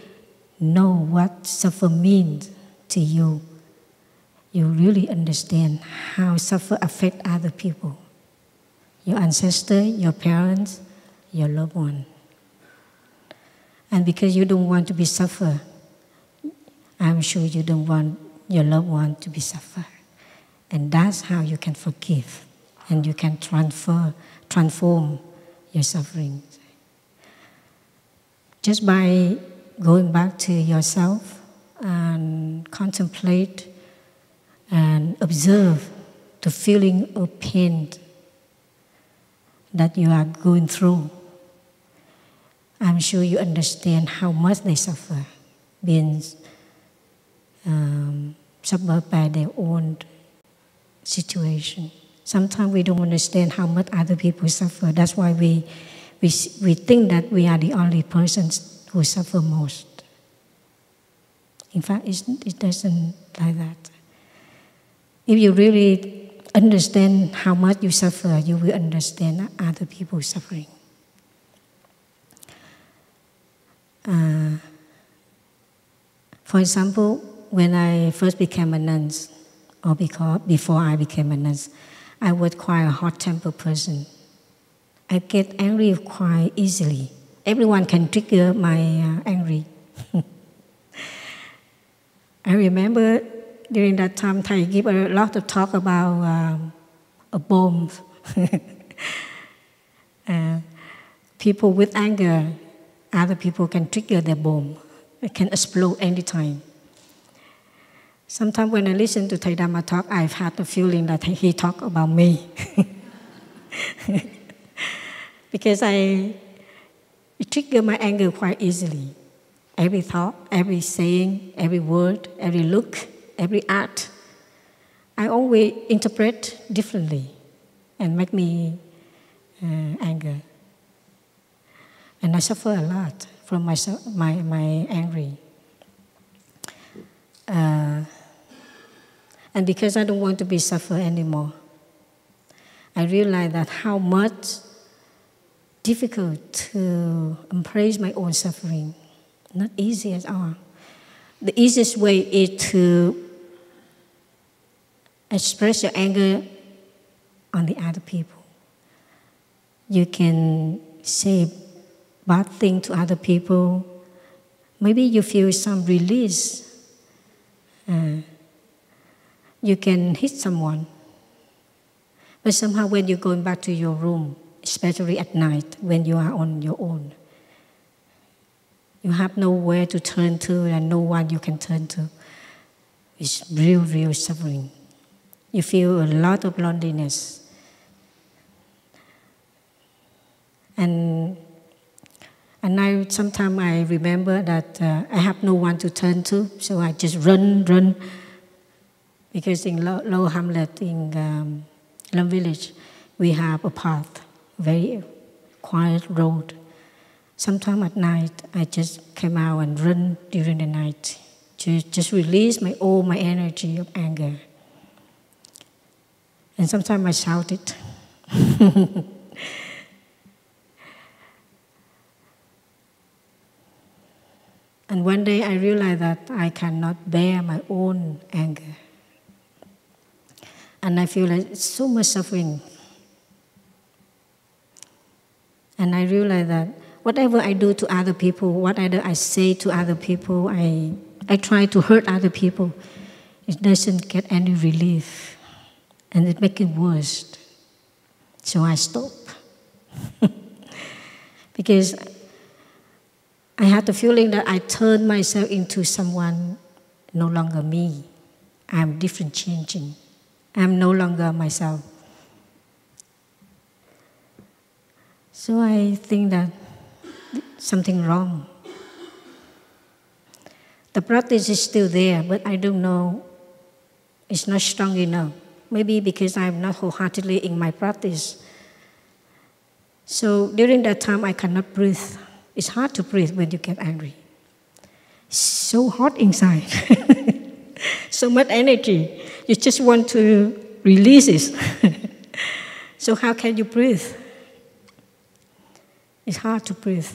know what suffer means to you, you really understand how suffer affect other people, your ancestors, your parents, your loved one. And because you don't want to be suffer, I'm sure you don't want your loved one to be suffer. And that's how you can forgive and you can transform your sufferings. Just by going back to yourself and contemplate and observe the feeling of pain that you are going through, I'm sure you understand how much they suffer, being suffered by their own situation. Sometimes we don't understand how much other people suffer. That's why we think that we are the only persons who suffer most. In fact, it doesn't like that. If you really understand how much you suffer, you will understand other people's suffering. For example, when I first became a nun, or before I became a nun, I was quite a hot-tempered person. I get angry quite easily. Everyone can trigger my angry. I remember during that time, Thầy gave a lot of talk about a bomb. People with anger, other people can trigger their bomb. It can explode anytime. Sometimes when I listen to Thầy Dhamma talk, I've had the feeling that he talked about me. Because it triggers my anger quite easily. Every thought, every saying, every word, every look, every act, I always interpret differently and make me angry. And I suffer a lot from my anger. And because I don't want to be suffer anymore, I realize that how much difficult to embrace my own suffering. Not easy at all. The easiest way is to express your anger on the other people. You can say bad things to other people. Maybe you feel some release. You can hit someone. But somehow when you're going back to your room, especially at night when you are on your own, you have nowhere to turn to and no one you can turn to. It's real suffering. You feel a lot of loneliness. And now sometimes I remember that I have no one to turn to, so I just run. Because in Low Hamlet, in Plum village, we have a path, very quiet road. Sometimes at night, I just come out and run during the night to just release all my energy of anger. And sometimes I shout it. And one day I realized that I cannot bear my own anger. And I feel like it's so much suffering. And I realized that whatever I do to other people, whatever I say to other people, I try to hurt other people, it doesn't get any relief. And it makes it worse. So I stop. Because I had the feeling that I turned myself into someone no longer me. I'm different, changing. I'm no longer myself. So I think that something wrong. The practice is still there, but I don't know, it's not strong enough. Maybe because I'm not wholeheartedly in my practice. So during that time, I cannot breathe. It's hard to breathe when you get angry. It's so hot inside. So much energy. You just want to release it. So how can you breathe? It's hard to breathe.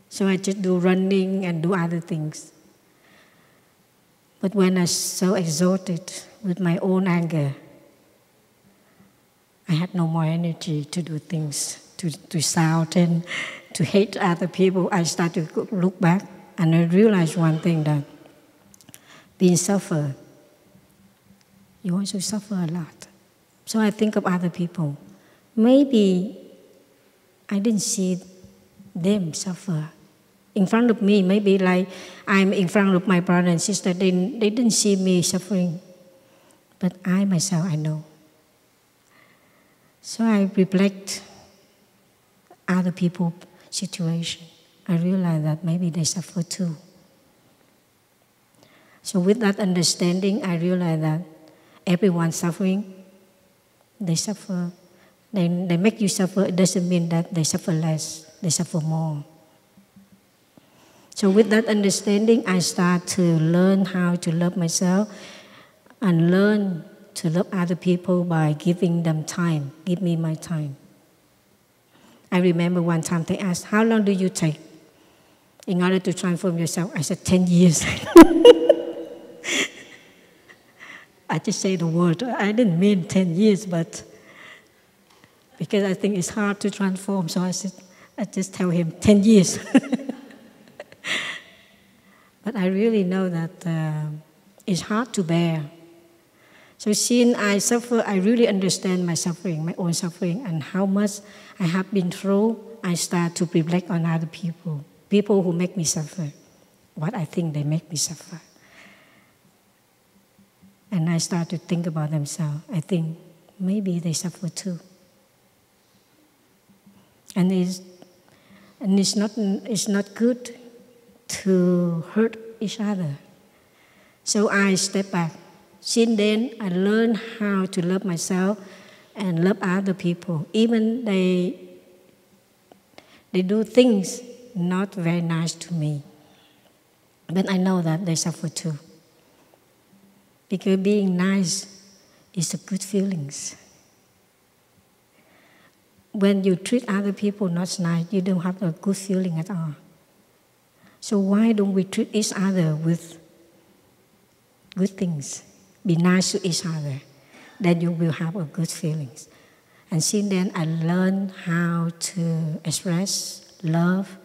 So I just do running and do other things. But when I'm so exhausted with my own anger, I had no more energy to do things, to shout and to hate other people. I started to look back and I realized one thing, that being suffer, you also suffer a lot. So I think of other people. Maybe I didn't see them suffer in front of me. Maybe like I'm in front of my brother and sister, they didn't see me suffering. But I myself, I know. So I reflect other people's situation. I realize that maybe they suffer too. So with that understanding, I realize that everyone's suffering. They suffer. They make you suffer. It doesn't mean that they suffer less. They suffer more. So with that understanding, I start to learn how to love myself and learn to love other people by giving them time. Give me my time. I remember one time they asked, how long do you take in order to transform yourself? I said, 10 years. I just say the word. I didn't mean 10 years, but because I think it's hard to transform, so I just tell him 10 years. But I really know that it's hard to bear. So since I suffer, I really understand my suffering, my own suffering, and how much I have been through. I start to reflect on other people, people who make me suffer, what I think they make me suffer. And I start to think about themselves. I think maybe they suffer too. And it's not good to hurt each other. So I step back. Since then, I learned how to love myself and love other people. Even they do things not very nice to me. But I know that they suffer too. Because being nice is a good feelings. When you treat other people not nice, you don't have a good feeling at all. So why don't we treat each other with good things? Be nice to each other. Then you will have a good feelings. And since then, I learned how to express love,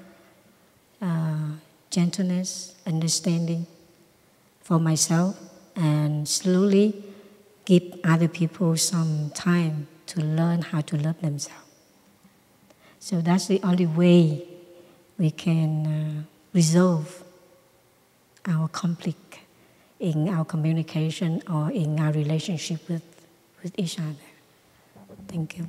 gentleness, understanding for myself, and slowly give other people some time to learn how to love themselves. So that's the only way we can resolve our conflict in our communication or in our relationship with each other. Thank you.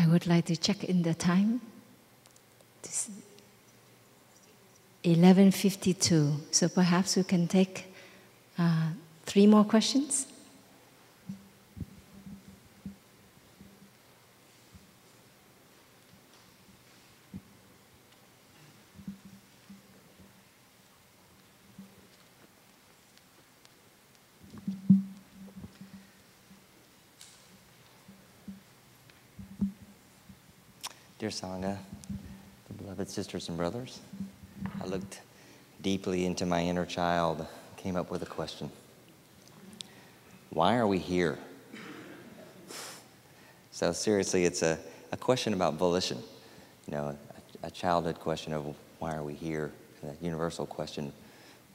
would like to check in the time. This 11:52. So perhaps we can take 3 more questions. Dear Sangha, the beloved sisters and brothers, I looked deeply into my inner child, came up with a question. Why are we here? So seriously, it's a question about volition. You know, a childhood question of why are we here? A universal question,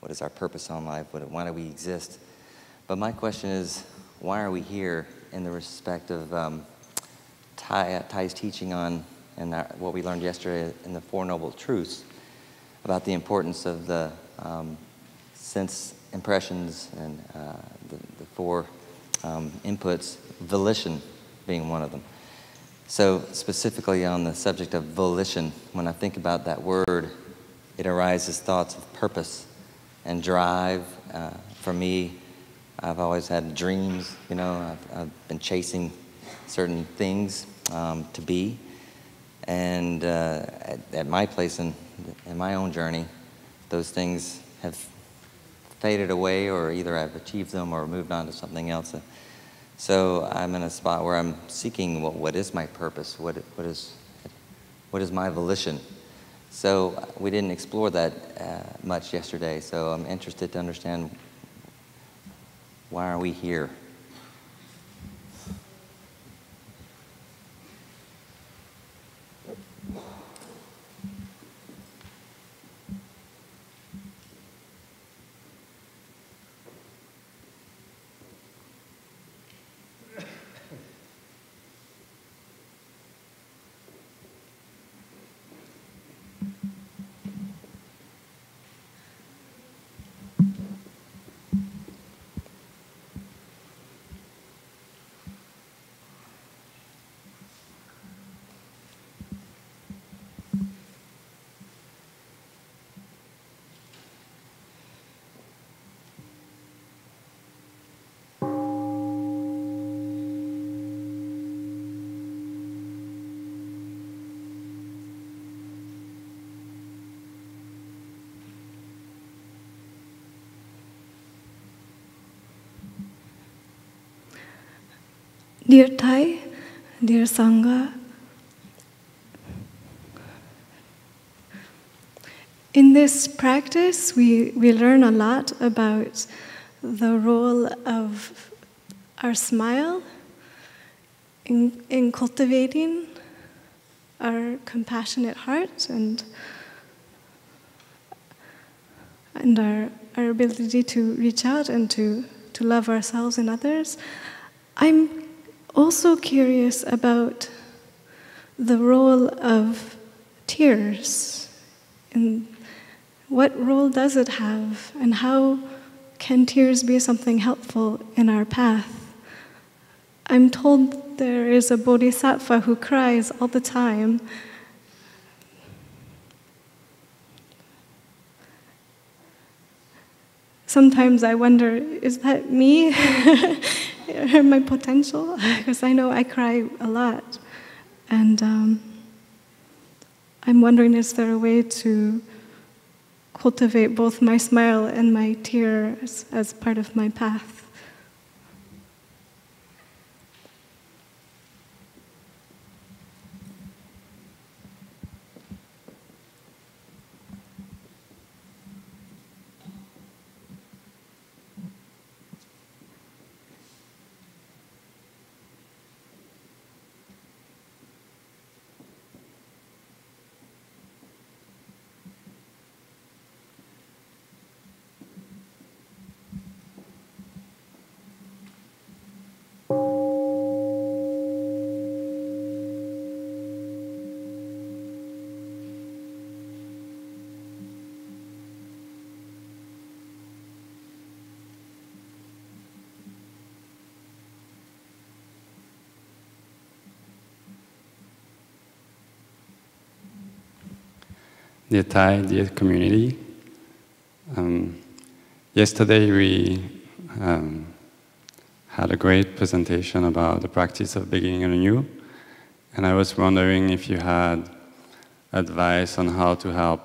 what is our purpose on life? Why do we exist? But my question is, why are we here in the respect of Thay's teaching on and what we learned yesterday in the Four Noble Truths about the importance of the sense impressions and the 4 inputs, volition being one of them. So specifically on the subject of volition, when I think about that word, it arises thoughts of purpose and drive. For me, I've always had dreams, you know, I've been chasing certain things to be. And at my place in my own journey, those things have faded away, or either I've achieved them or moved on to something else. So I'm in a spot where I'm seeking what is my purpose, what is my volition. So we didn't explore that much yesterday, so I'm interested to understand, why are we here? Dear Thai, dear Sangha, in this practice, we learn a lot about the role of our smile in cultivating our compassionate heart and our ability to reach out and to love ourselves and others. I'm also curious about the role of tears, and what role does it have, and how can tears be something helpful in our path? I'm told there is a bodhisattva who cries all the time. Sometimes I wonder, is that me? Or my potential? Because I know I cry a lot. And I'm wondering, is there a way to cultivate both my smile and my tears as part of my path? dear Thai, dear community. Yesterday we had a great presentation about the practice of beginning anew, and I was wondering if you had advice on how to help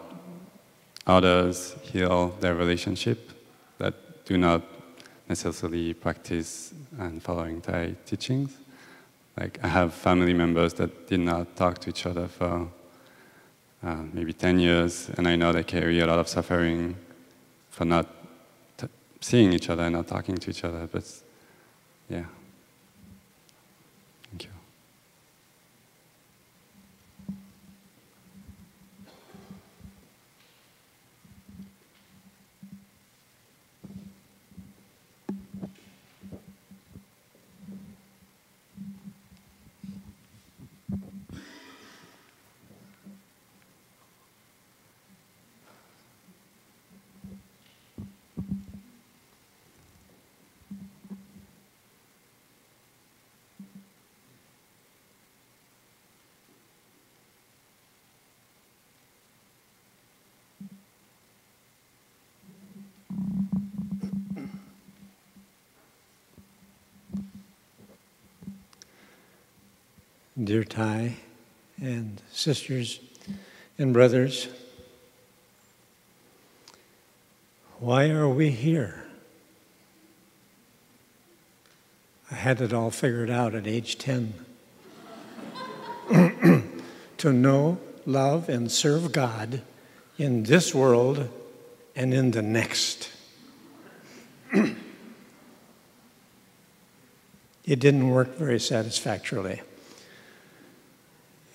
others heal their relationship that do not necessarily practice and following Thai teachings. Like, I have family members that did not talk to each other for maybe 10 years, and I know they carry a lot of suffering for not seeing each other and not talking to each other, but yeah. Thank you. Dear Thai and sisters and brothers, why are we here? I had it all figured out at age 10. To know, love, and serve God in this world and in the next. It didn't work very satisfactorily.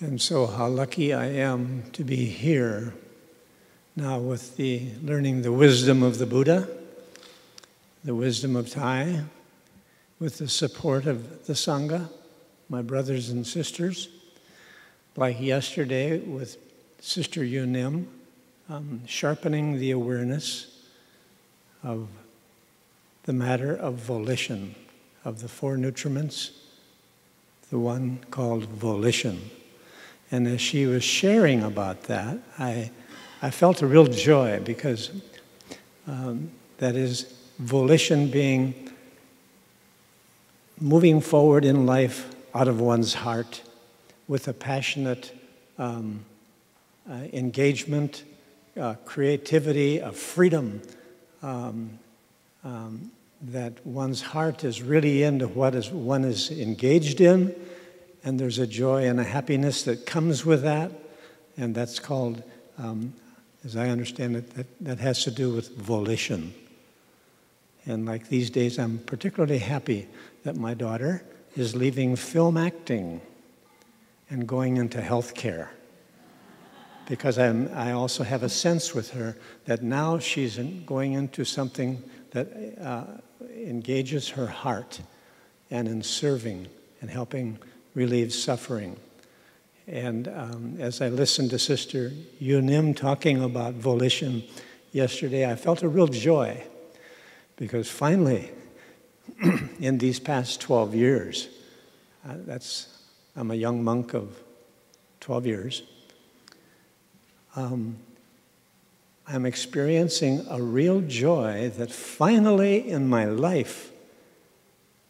And so how lucky I am to be here now with learning the wisdom of the Buddha, the wisdom of Thai, with the support of the Sangha, my brothers and sisters, like yesterday with Sister Yu Nim, sharpening the awareness of the matter of volition, of the four nutriments, the one called volition. And as she was sharing about that, I felt a real joy because that is volition being moving forward in life out of one's heart with a passionate engagement, creativity, a freedom that one's heart is really into what one is engaged in. And there's a joy and a happiness that comes with that, and that's called, as I understand it, that has to do with volition. And like these days, I'm particularly happy that my daughter is leaving film acting and going into healthcare, because I also have a sense with her that now she's going into something that engages her heart and in serving and helping relieve suffering. And as I listened to Sister Yu Nim talking about volition yesterday, I felt a real joy, because finally, in these past 12 years, I'm a young monk of 12 years, I'm experiencing a real joy that finally in my life,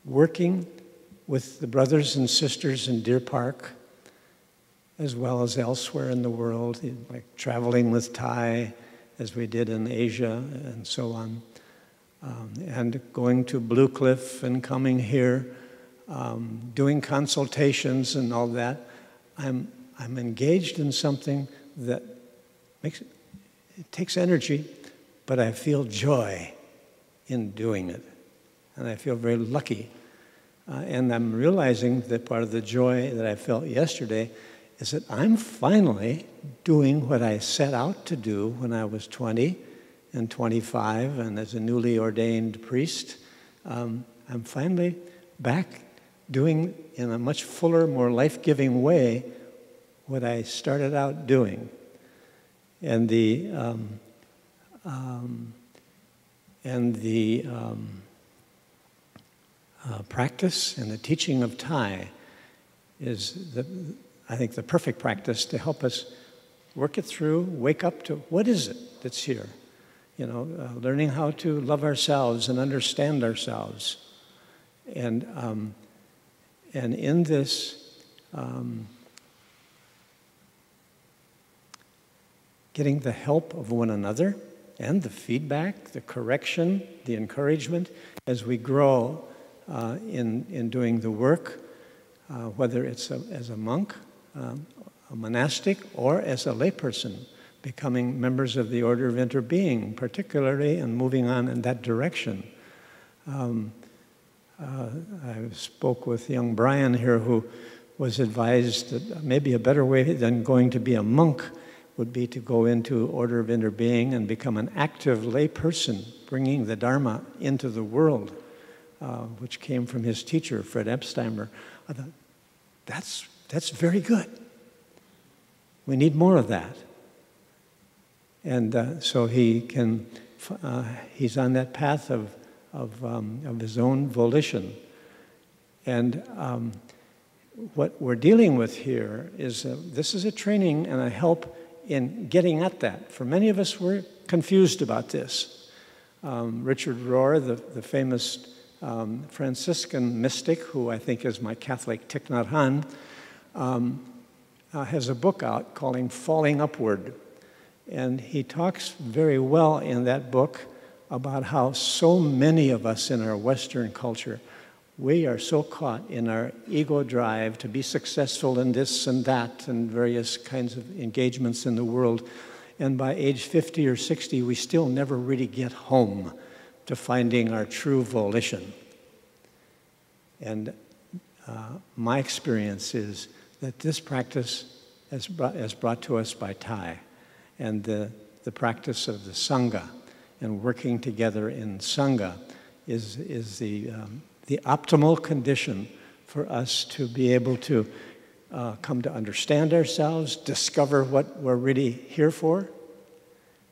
working with the brothers and sisters in Deer Park, as well as elsewhere in the world, like traveling with Thai, as we did in Asia and so on, and going to Blue Cliff and coming here, doing consultations and all that. I'm engaged in something that it takes energy, but I feel joy in doing it. And I feel very lucky. And I'm realizing that part of the joy that I felt yesterday is that I'm finally doing what I set out to do when I was 20 and 25 and as a newly ordained priest. I'm finally back doing in a much fuller, more life-giving way what I started out doing. And the practice and the teaching of Thai is, I think, the perfect practice to help us work it through, wake up to what is it that's here? You know, learning how to love ourselves and understand ourselves. And in this, getting the help of one another and the feedback, the correction, the encouragement as we grow in doing the work, whether it's as a monk, a monastic, or as a layperson, becoming members of the Order of Interbeing, particularly, and moving on in that direction. I spoke with young Brian here, who was advised that maybe a better way than going to be a monk would be to go into Order of Interbeing and become an active layperson, bringing the Dharma into the world, which came from his teacher, Fred Epsteimer. I thought, that's very good. We need more of that. And so he's on that path of his own volition. And what we're dealing with here is this is a training and a help in getting at that. For many of us, we're confused about this. Richard Rohr, the famous Franciscan mystic, who I think is my Catholic Thich Nhat Hanh, has a book out called Falling Upward. And he talks very well in that book about how so many of us in our Western culture, we are so caught in our ego drive to be successful in this and that and various kinds of engagements in the world. And by age 50 or 60, we still never really get home to finding our true volition. And my experience is that this practice is brought to us by Thai, and the practice of the Sangha and working together in Sangha is the optimal condition for us to be able to come to understand ourselves, discover what we're really here for,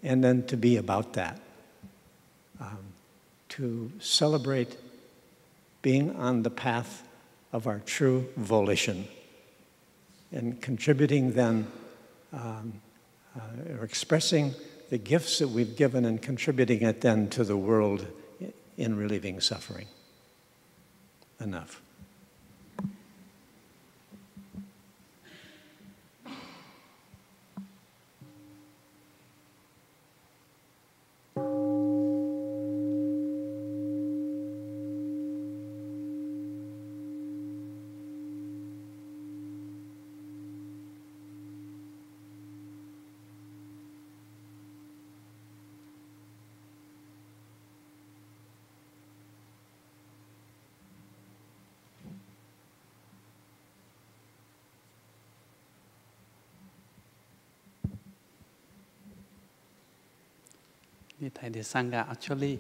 and then to be about that. To celebrate being on the path of our true volition and contributing then, or expressing the gifts that we've given and contributing it then to the world in relieving suffering. Enough. Thầy Sangha, actually,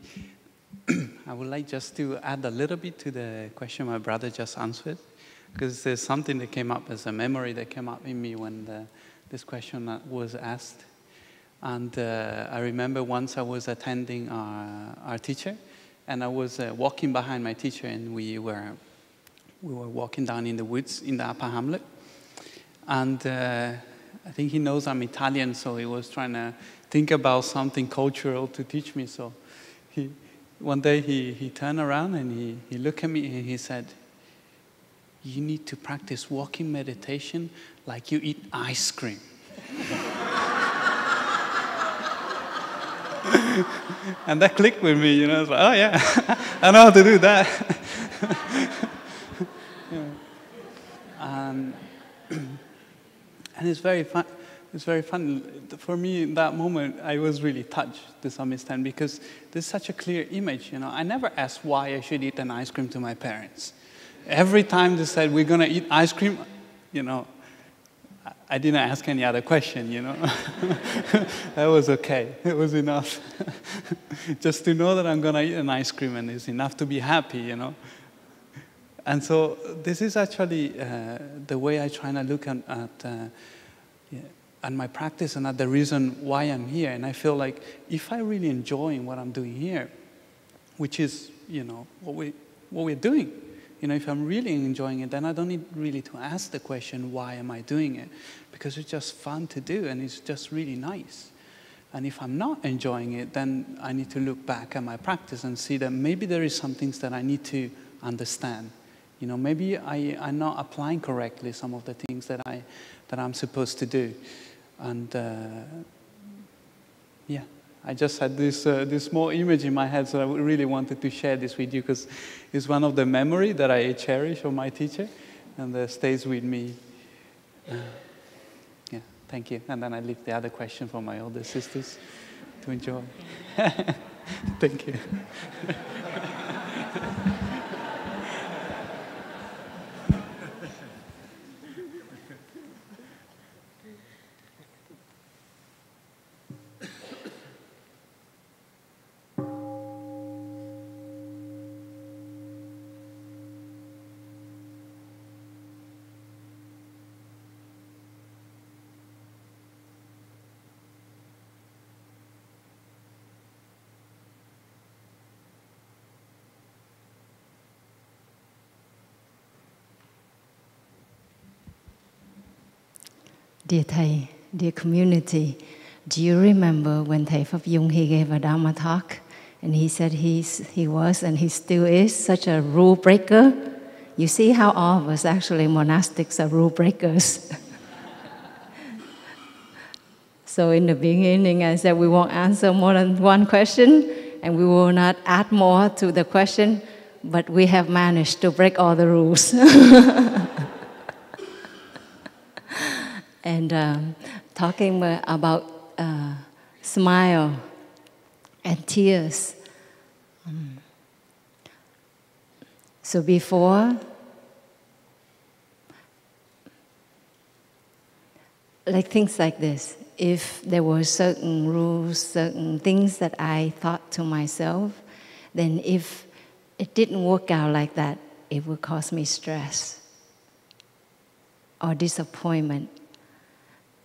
I would like just to add a little bit to the question my brother just answered, because there's something that came up as a memory that came up in me when this question was asked. And I remember once I was attending our teacher, and I was walking behind my teacher, and we were walking down in the woods in the Upper Hamlet. And I think he knows I'm Italian, so he was trying to think about something cultural to teach me. So one day he turned around and he looked at me and he said, "You need to practice walking meditation like you eat ice cream." And that clicked with me, you know. I was like, oh yeah, I know how to do that. Yeah. And it's very fun. It's very fun. For me, in that moment, I was really touched to some extent because there's such a clear image, you know. I never asked why I should eat an ice cream to my parents. Every time they said, we're going to eat ice cream, you know, I didn't ask any other question, you know. That was okay. It was enough. Just to know that I'm going to eat an ice cream and it's enough to be happy, you know. And so this is actually the way I try to look at my practice and at the reason why I'm here. And I feel like if I really enjoy what I'm doing here, which is, you know, what we're doing, if I'm really enjoying it, then I don't need really to ask the question, why am I doing it? Because it's just fun to do, and it's just really nice. And if I'm not enjoying it, then I need to look back at my practice and see that maybe there is some things that I need to understand. Maybe I'm not applying correctly some of the things that I'm supposed to do. And yeah, I just had this small image in my head, so I really wanted to share this with you because it's one of the memories that I cherish of my teacher and that stays with me. Yeah, thank you. And then I leave the other question for my older sisters to enjoy. Thank you. Dear Thầy, dear community, do you remember when Thầy Pháp Dung, he gave a Dharma talk and he said he was and he still is such a rule breaker? You see how all of us actually monastics are rule breakers. So in the beginning I said we won't answer more than one question and we will not add more to the question, but we have managed to break all the rules. And talking about smile and tears. So before, like things like this, if there were certain rules, certain things that I thought to myself, then if it didn't work out like that, it would cause me stress or disappointment.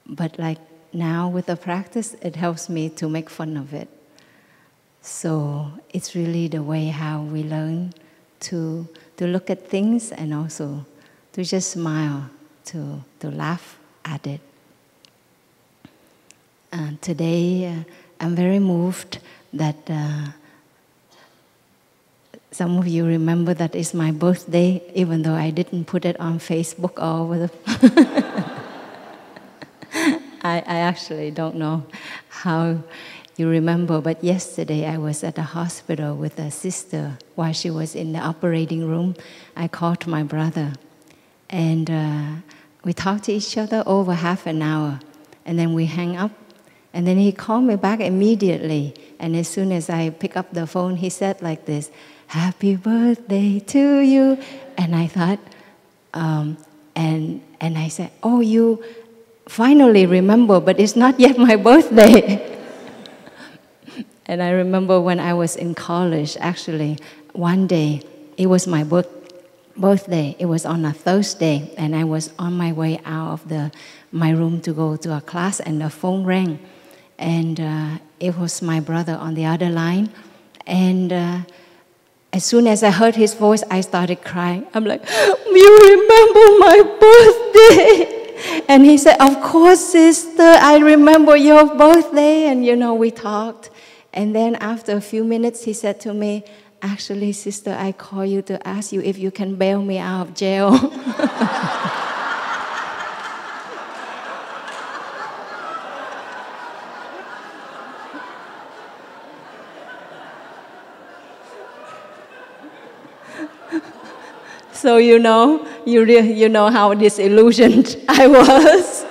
But like now with the practice, it helps me to make fun of it. So it's really the way how we learn to look at things and also to just smile, to laugh at it. Today, I'm very moved that some of you remember that it's my birthday, even though I didn't put it on Facebook all over the... I actually don't know how you remember, but yesterday I was at the hospital with a sister while she was in the operating room. I called my brother and we talked to each other over half an hour and then we hang up and then he called me back immediately and as soon as I pick up the phone he said like this, "Happy birthday to you," and I thought and I said, "Oh, you finally remember, but it's not yet my birthday." And I remember when I was in college, actually, one day, it was my birthday. It was on a Thursday, and I was on my way out of my room to go to a class, and the phone rang. And it was my brother on the other line. And as soon as I heard his voice, I started crying. I'm like, "You remember my birthday?" And he said, "Of course, sister, I remember your birthday." And we talked. And then after a few minutes, he said to me, "Actually, sister, I call you to ask you if you can bail me out of jail." So you know how disillusioned I was.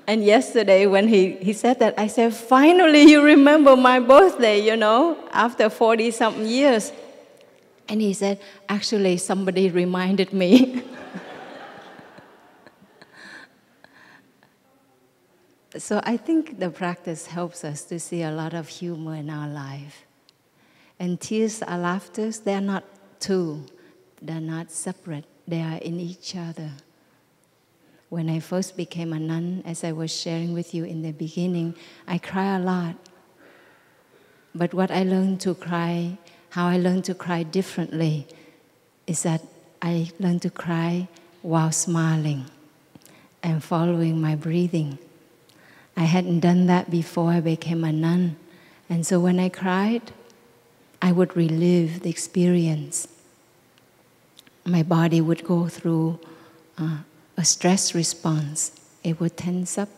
And yesterday when he said that, I said, "Finally you remember my birthday, after 40-something years." And he said, "Actually, somebody reminded me." So I think the practice helps us to see a lot of humor in our life. And tears and laughter, they're not two. They're not separate. They are in each other. When I first became a nun, as I was sharing with you in the beginning, I cry a lot. But what I learned to cry how I learned to cry differently is that I learned to cry while smiling and following my breathing. I hadn't done that before I became a nun. And so when I cried, I would relive the experience. My body would go through a stress response. It would tense up,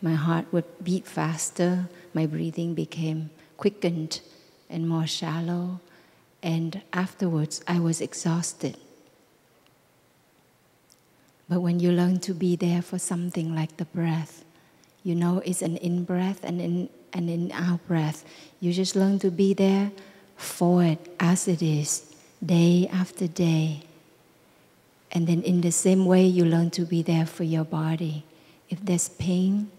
my heart would beat faster, my breathing became quickened and more shallow, and afterwards I was exhausted. But when you learn to be there for something like the breath, you know it's an in-breath and in out-breath. You just learn to be there for it as it is, day after day. And then in the same way, you learn to be there for your body. If there's pain,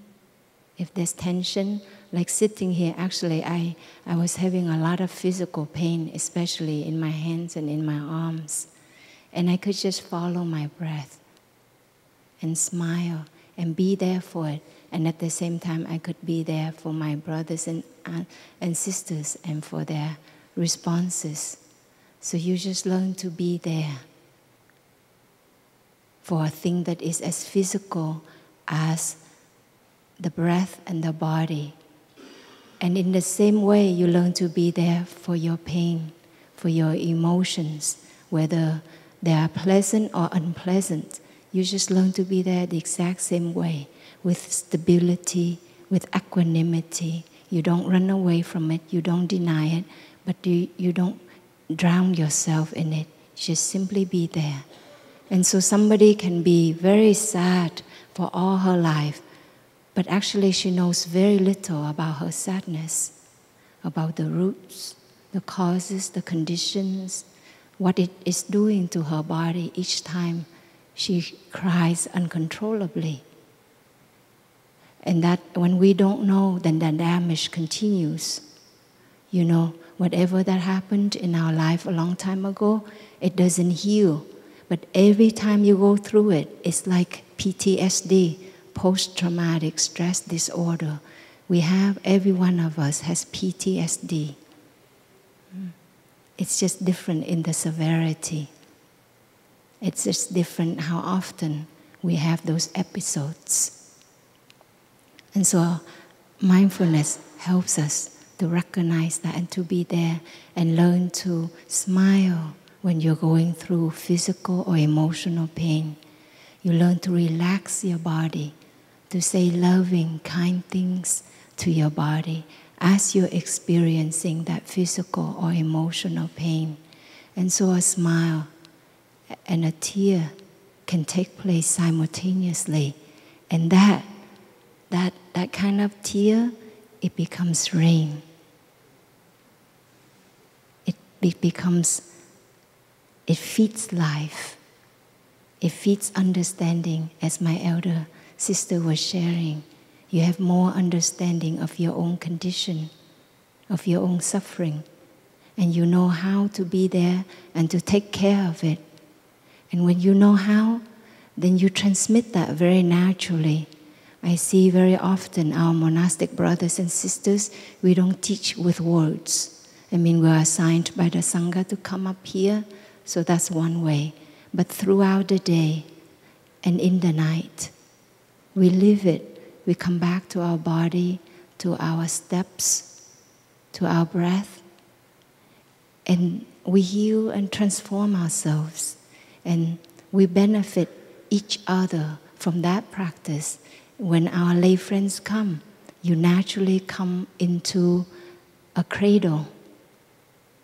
if there's tension, like sitting here, actually I was having a lot of physical pain, especially in my hands and in my arms. And I could just follow my breath and smile and be there for it. And at the same time, I could be there for my brothers and sisters and for their responses. So you just learn to be there for a thing that is as physical as the breath and the body. And in the same way, you learn to be there for your pain, for your emotions, whether they are pleasant or unpleasant. You just learn to be there the exact same way, with stability, with equanimity. You don't run away from it, you don't deny it, but you don't drown yourself in it. You just simply be there. And so somebody can be very sad for all her life, but actually she knows very little about her sadness, about the roots, the causes, the conditions, what it is doing to her body each time she cries uncontrollably. And that when we don't know, then the damage continues. You know, whatever that happened in our life a long time ago, it doesn't heal. But every time you go through it, it's like PTSD, post-traumatic stress disorder. Every one of us has PTSD. It's just different in the severity. It's just different how often we have those episodes. And so mindfulness helps us to recognize that and to be there and learn to smile when you're going through physical or emotional pain. You learn to relax your body, to say loving, kind things to your body as you're experiencing that physical or emotional pain. And so a smile and a tear can take place simultaneously. And that kind of tear, it becomes rain. It feeds life. It feeds understanding, as my elder sister was sharing. You have more understanding of your own condition, of your own suffering. And you know how to be there and to take care of it. And when you know how, then you transmit that very naturally. I see very often our monastic brothers and sisters, we don't teach with words. I mean, we're assigned by the Sangha to come up here, so that's one way. But throughout the day and in the night, we live it. We come back to our body, to our steps, to our breath, and we heal and transform ourselves. And we benefit each other from that practice. When our lay friends come, you naturally come into a cradle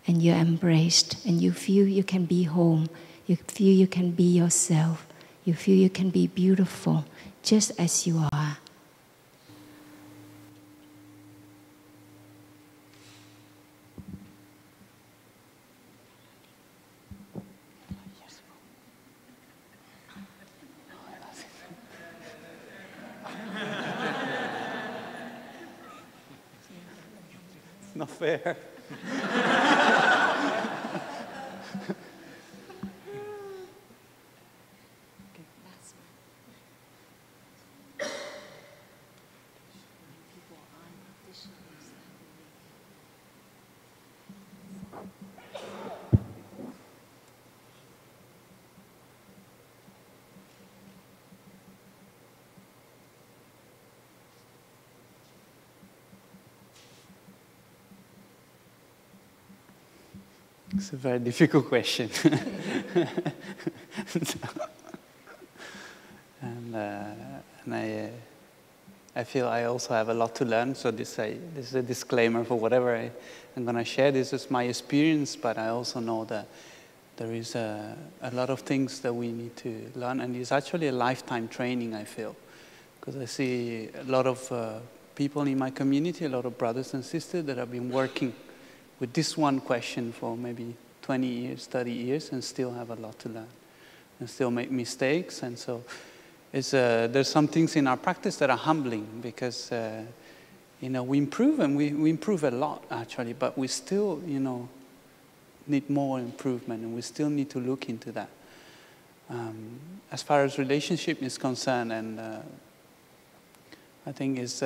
and you're embraced and you feel you can be home. You feel you can be yourself. You feel you can be beautiful just as you are. It's not fair. It's a very difficult question. and I feel I also have a lot to learn, so this is a disclaimer for whatever I'm going to share. This is my experience, but I also know that there is a lot of things that we need to learn, and it's actually a lifetime training, I feel, because I see a lot of people in my community, a lot of brothers and sisters that have been working with this one question for maybe 20 years, 30 years, and still have a lot to learn, and still make mistakes. And so there's some things in our practice that are humbling, because we improve, and we improve a lot, actually, but we still, need more improvement, and we still need to look into that. As far as relationship is concerned, and I think it's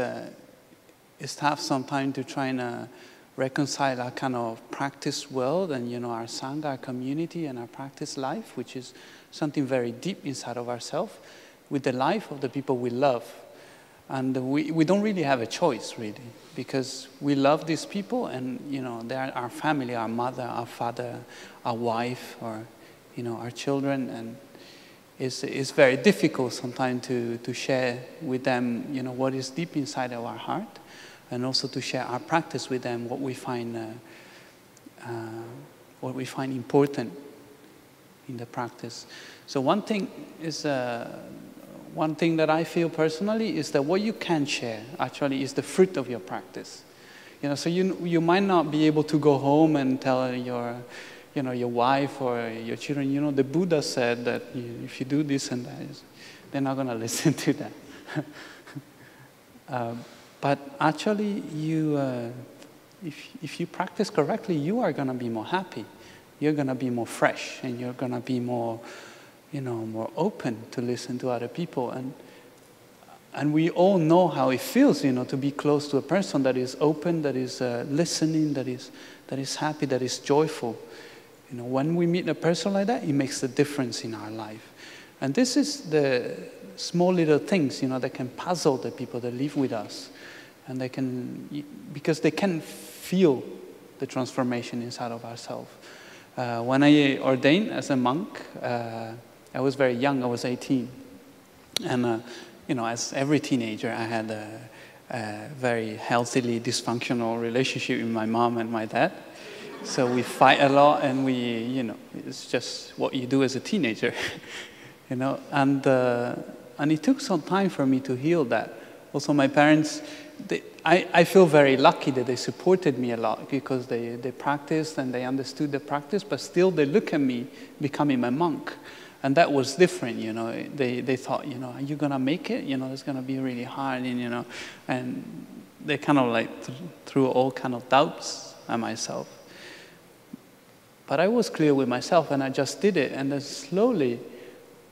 tough sometimes to try and reconcile our kind of practice world and, our Sangha, our community, and our practice life, which is something very deep inside of ourselves, with the life of the people we love. And we don't really have a choice, really, because we love these people, and, they are our family, our mother, our father, our wife, or, our children. And it's very difficult sometimes to share with them, what is deep inside of our heart, and also to share our practice with them, what we find important in the practice. So one thing that I feel personally is that what you can share actually is the fruit of your practice. So you might not be able to go home and tell your wife or your children, the Buddha said that if you do this and that, they're not going to listen to that. But actually, if you practice correctly, you are going to be more happy. You're going to be more fresh, and you're going to be more, more open to listen to other people. And we all know how it feels, to be close to a person that is open, that is listening, that is happy, that is joyful. When we meet a person like that, it makes a difference in our life. And this is the small little things, that can puzzle the people that live with us. And because they can feel the transformation inside of ourselves. When I ordained as a monk, I was very young, I was 18. And, as every teenager, I had a very healthily dysfunctional relationship with my mom and my dad. So we fight a lot, and it's just what you do as a teenager, And it took some time for me to heal that. Also, my parents, I feel very lucky that they supported me a lot, because they practiced and they understood the practice, but still they look at me becoming a monk. And that was different, They thought, are you going to make it? It's going to be really hard, and they kind of threw all kind of doubts at myself. But I was clear with myself, and I just did it. And then slowly,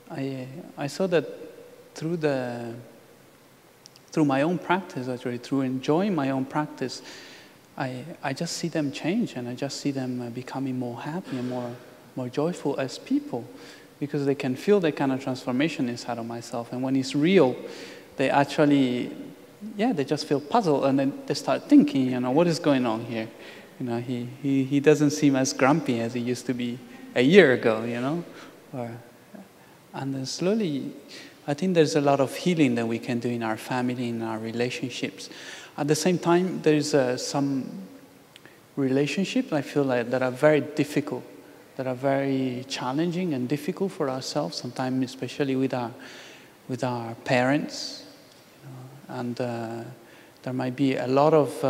I saw that through my own practice, actually, through enjoying my own practice, I just see them change, and I just see them becoming more happy and more joyful as people, because they can feel that kind of transformation inside of myself. And when it's real, they actually, they just feel puzzled, and then they start thinking, what is going on here? He doesn't seem as grumpy as he used to be a year ago, and then slowly, I think there's a lot of healing that we can do in our family, in our relationships. At the same time, there's some relationships I feel like that are very difficult, that are very challenging and difficult for ourselves, sometimes especially with our parents. And there might be a lot of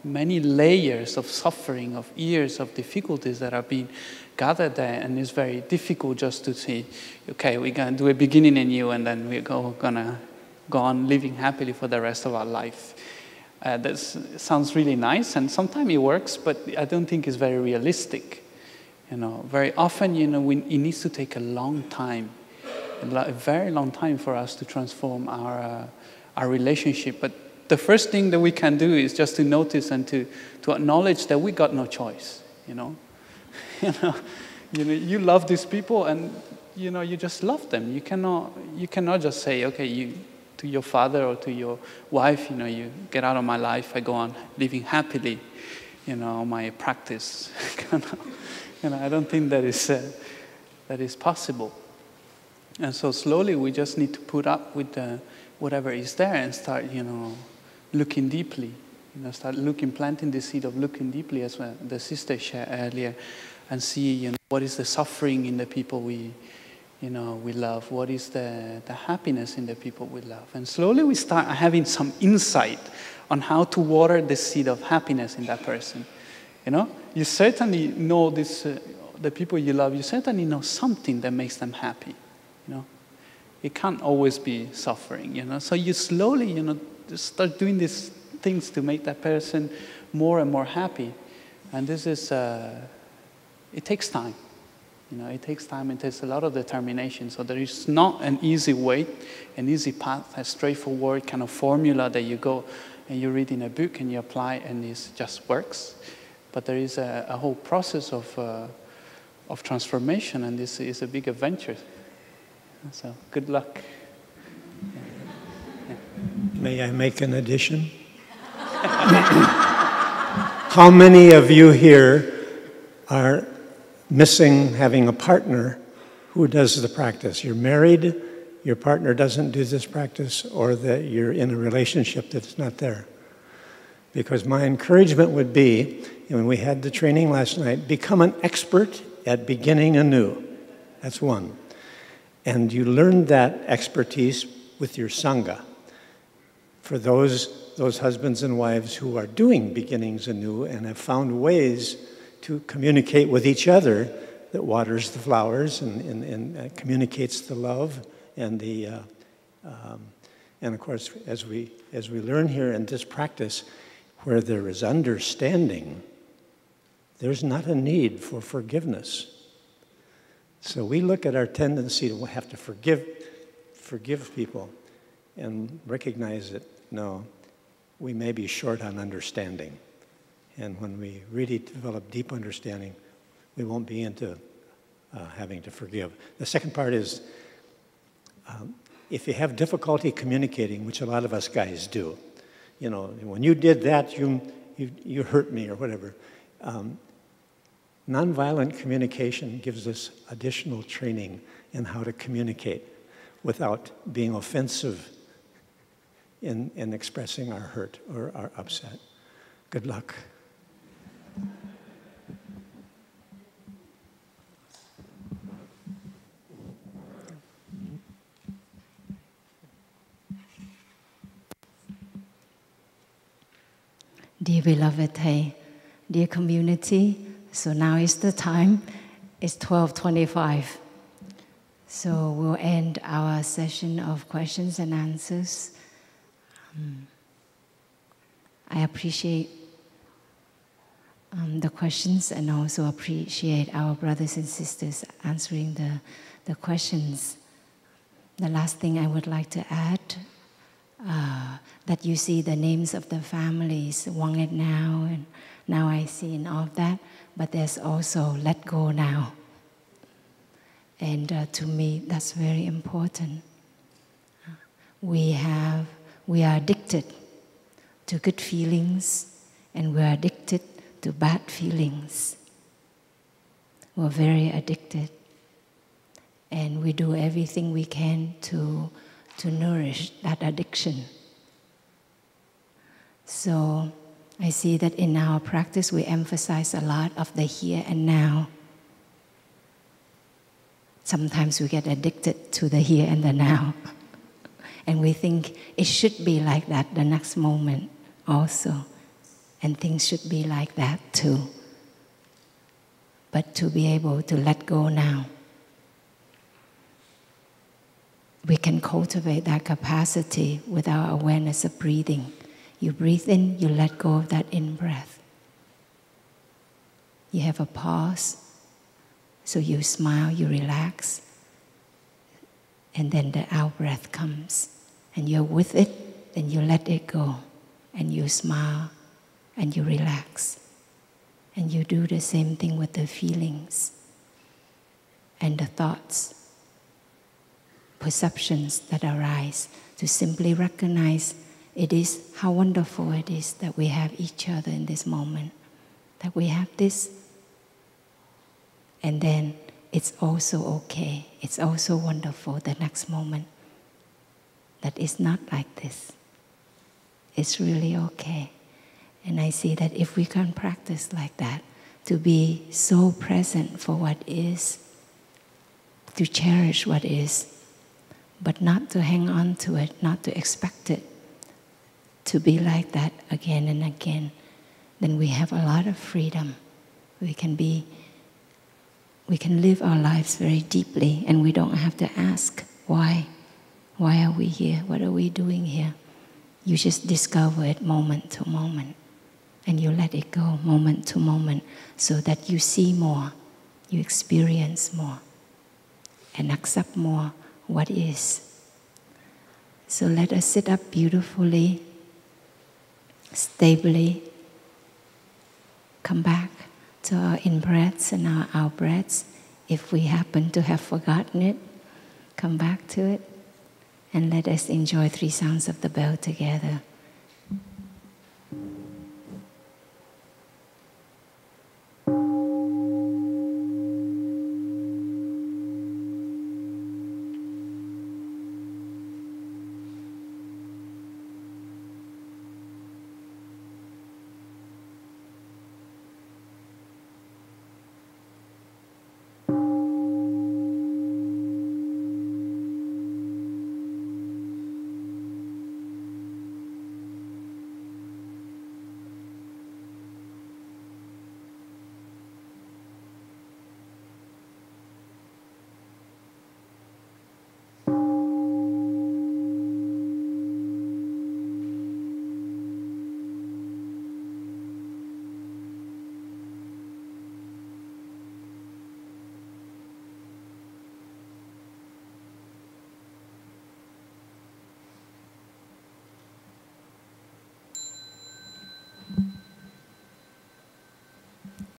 many layers of suffering, of years of difficulties that have been gathered there, and it's very difficult just to say, okay, we're going to do a beginning anew, and then we're going to go on living happily for the rest of our life. That sounds really nice, and sometimes it works, but I don't think it's very realistic. Very often, it needs to take a long time, a very long time for us to transform our relationship. But the first thing that we can do is just to notice and to acknowledge that we got no choice. You love these people, and you just love them. You cannot just say, okay, to your father or to your wife, you get out of my life. I go on living happily. my practice. I don't think that is possible. And so slowly we just need to put up with whatever is there and start, looking deeply. Start planting the seed of looking deeply, as the sister shared earlier, and see, what is the suffering in the people we love? What is the happiness in the people we love? And slowly we start having some insight on how to water the seed of happiness in that person. You certainly know this, the people you love, you certainly know something that makes them happy. It can't always be suffering, So you slowly, just start doing these things to make that person more and more happy. And this is, it takes time. It takes time, it takes a lot of determination. So there is not an easy way, an easy path, a straightforward kind of formula that you go and you read in a book and you apply and it just works. But there is a whole process of transformation, and this is a big adventure. So good luck. Yeah. May I make an addition? How many of you here are missing having a partner who does the practice? You're married, your partner doesn't do this practice, or that you're in a relationship that's not there. Because my encouragement would be, when we had the training last night, become an expert at beginning anew. That's one. And you learn that expertise with your Sangha. For those husbands and wives who are doing beginnings anew and have found ways to communicate with each other that waters the flowers and communicates the love and and of course, as we learn here in this practice, where there is understanding, there's not a need for forgiveness. So we look at our tendency to have to forgive people and recognize that, no, we may be short on understanding. And when we really develop deep understanding, we won't be into having to forgive. The second part is, if you have difficulty communicating, which a lot of us guys do, when you did that, you hurt me or whatever. Nonviolent communication gives us additional training in how to communicate without being offensive in expressing our hurt or our upset. Good luck. Dear beloved Thầy, dear community, so now is the time. It's 12:25. So we'll end our session of questions and answers. I appreciate the questions and also appreciate our brothers and sisters answering the questions. The last thing I would like to add, that you see the names of the families, Wang and Now, and Now I see in all of that, but there's also let go now. And to me, that's very important. We are addicted to good feelings, and we're addicted to bad feelings. We're very addicted. And we do everything we can to nourish that addiction. So I see that in our practice we emphasize a lot of the here and now. Sometimes we get addicted to the here and the now. And we think it should be like that the next moment also. And things should be like that too. But to be able to let go now, we can cultivate that capacity with our awareness of breathing. You breathe in, you let go of that in-breath. You have a pause, so you smile, you relax, and then the out-breath comes. And you're with it, then you let it go, and you smile, and you relax. And you do the same thing with the feelings and the thoughts, perceptions that arise, to simply recognize it is how wonderful it is that we have each other in this moment. that we have this. And then it's also okay. It's also wonderful the next moment that it's not like this. It's really okay. And I see that if we can practice like that, to be so present for what is, to cherish what is, but not to hang on to it, not to expect it to be like that again and again, then we have a lot of freedom. We can live our lives very deeply, and we don't have to ask why. Why are we here? What are we doing here? You just discover it moment to moment, and you let it go moment to moment, so that you see more, you experience more, and accept more what is. So let us sit up beautifully, stably, come back to our in-breaths and our out-breaths. If we happen to have forgotten it, come back to it, and let us enjoy 3 sounds of the bell together.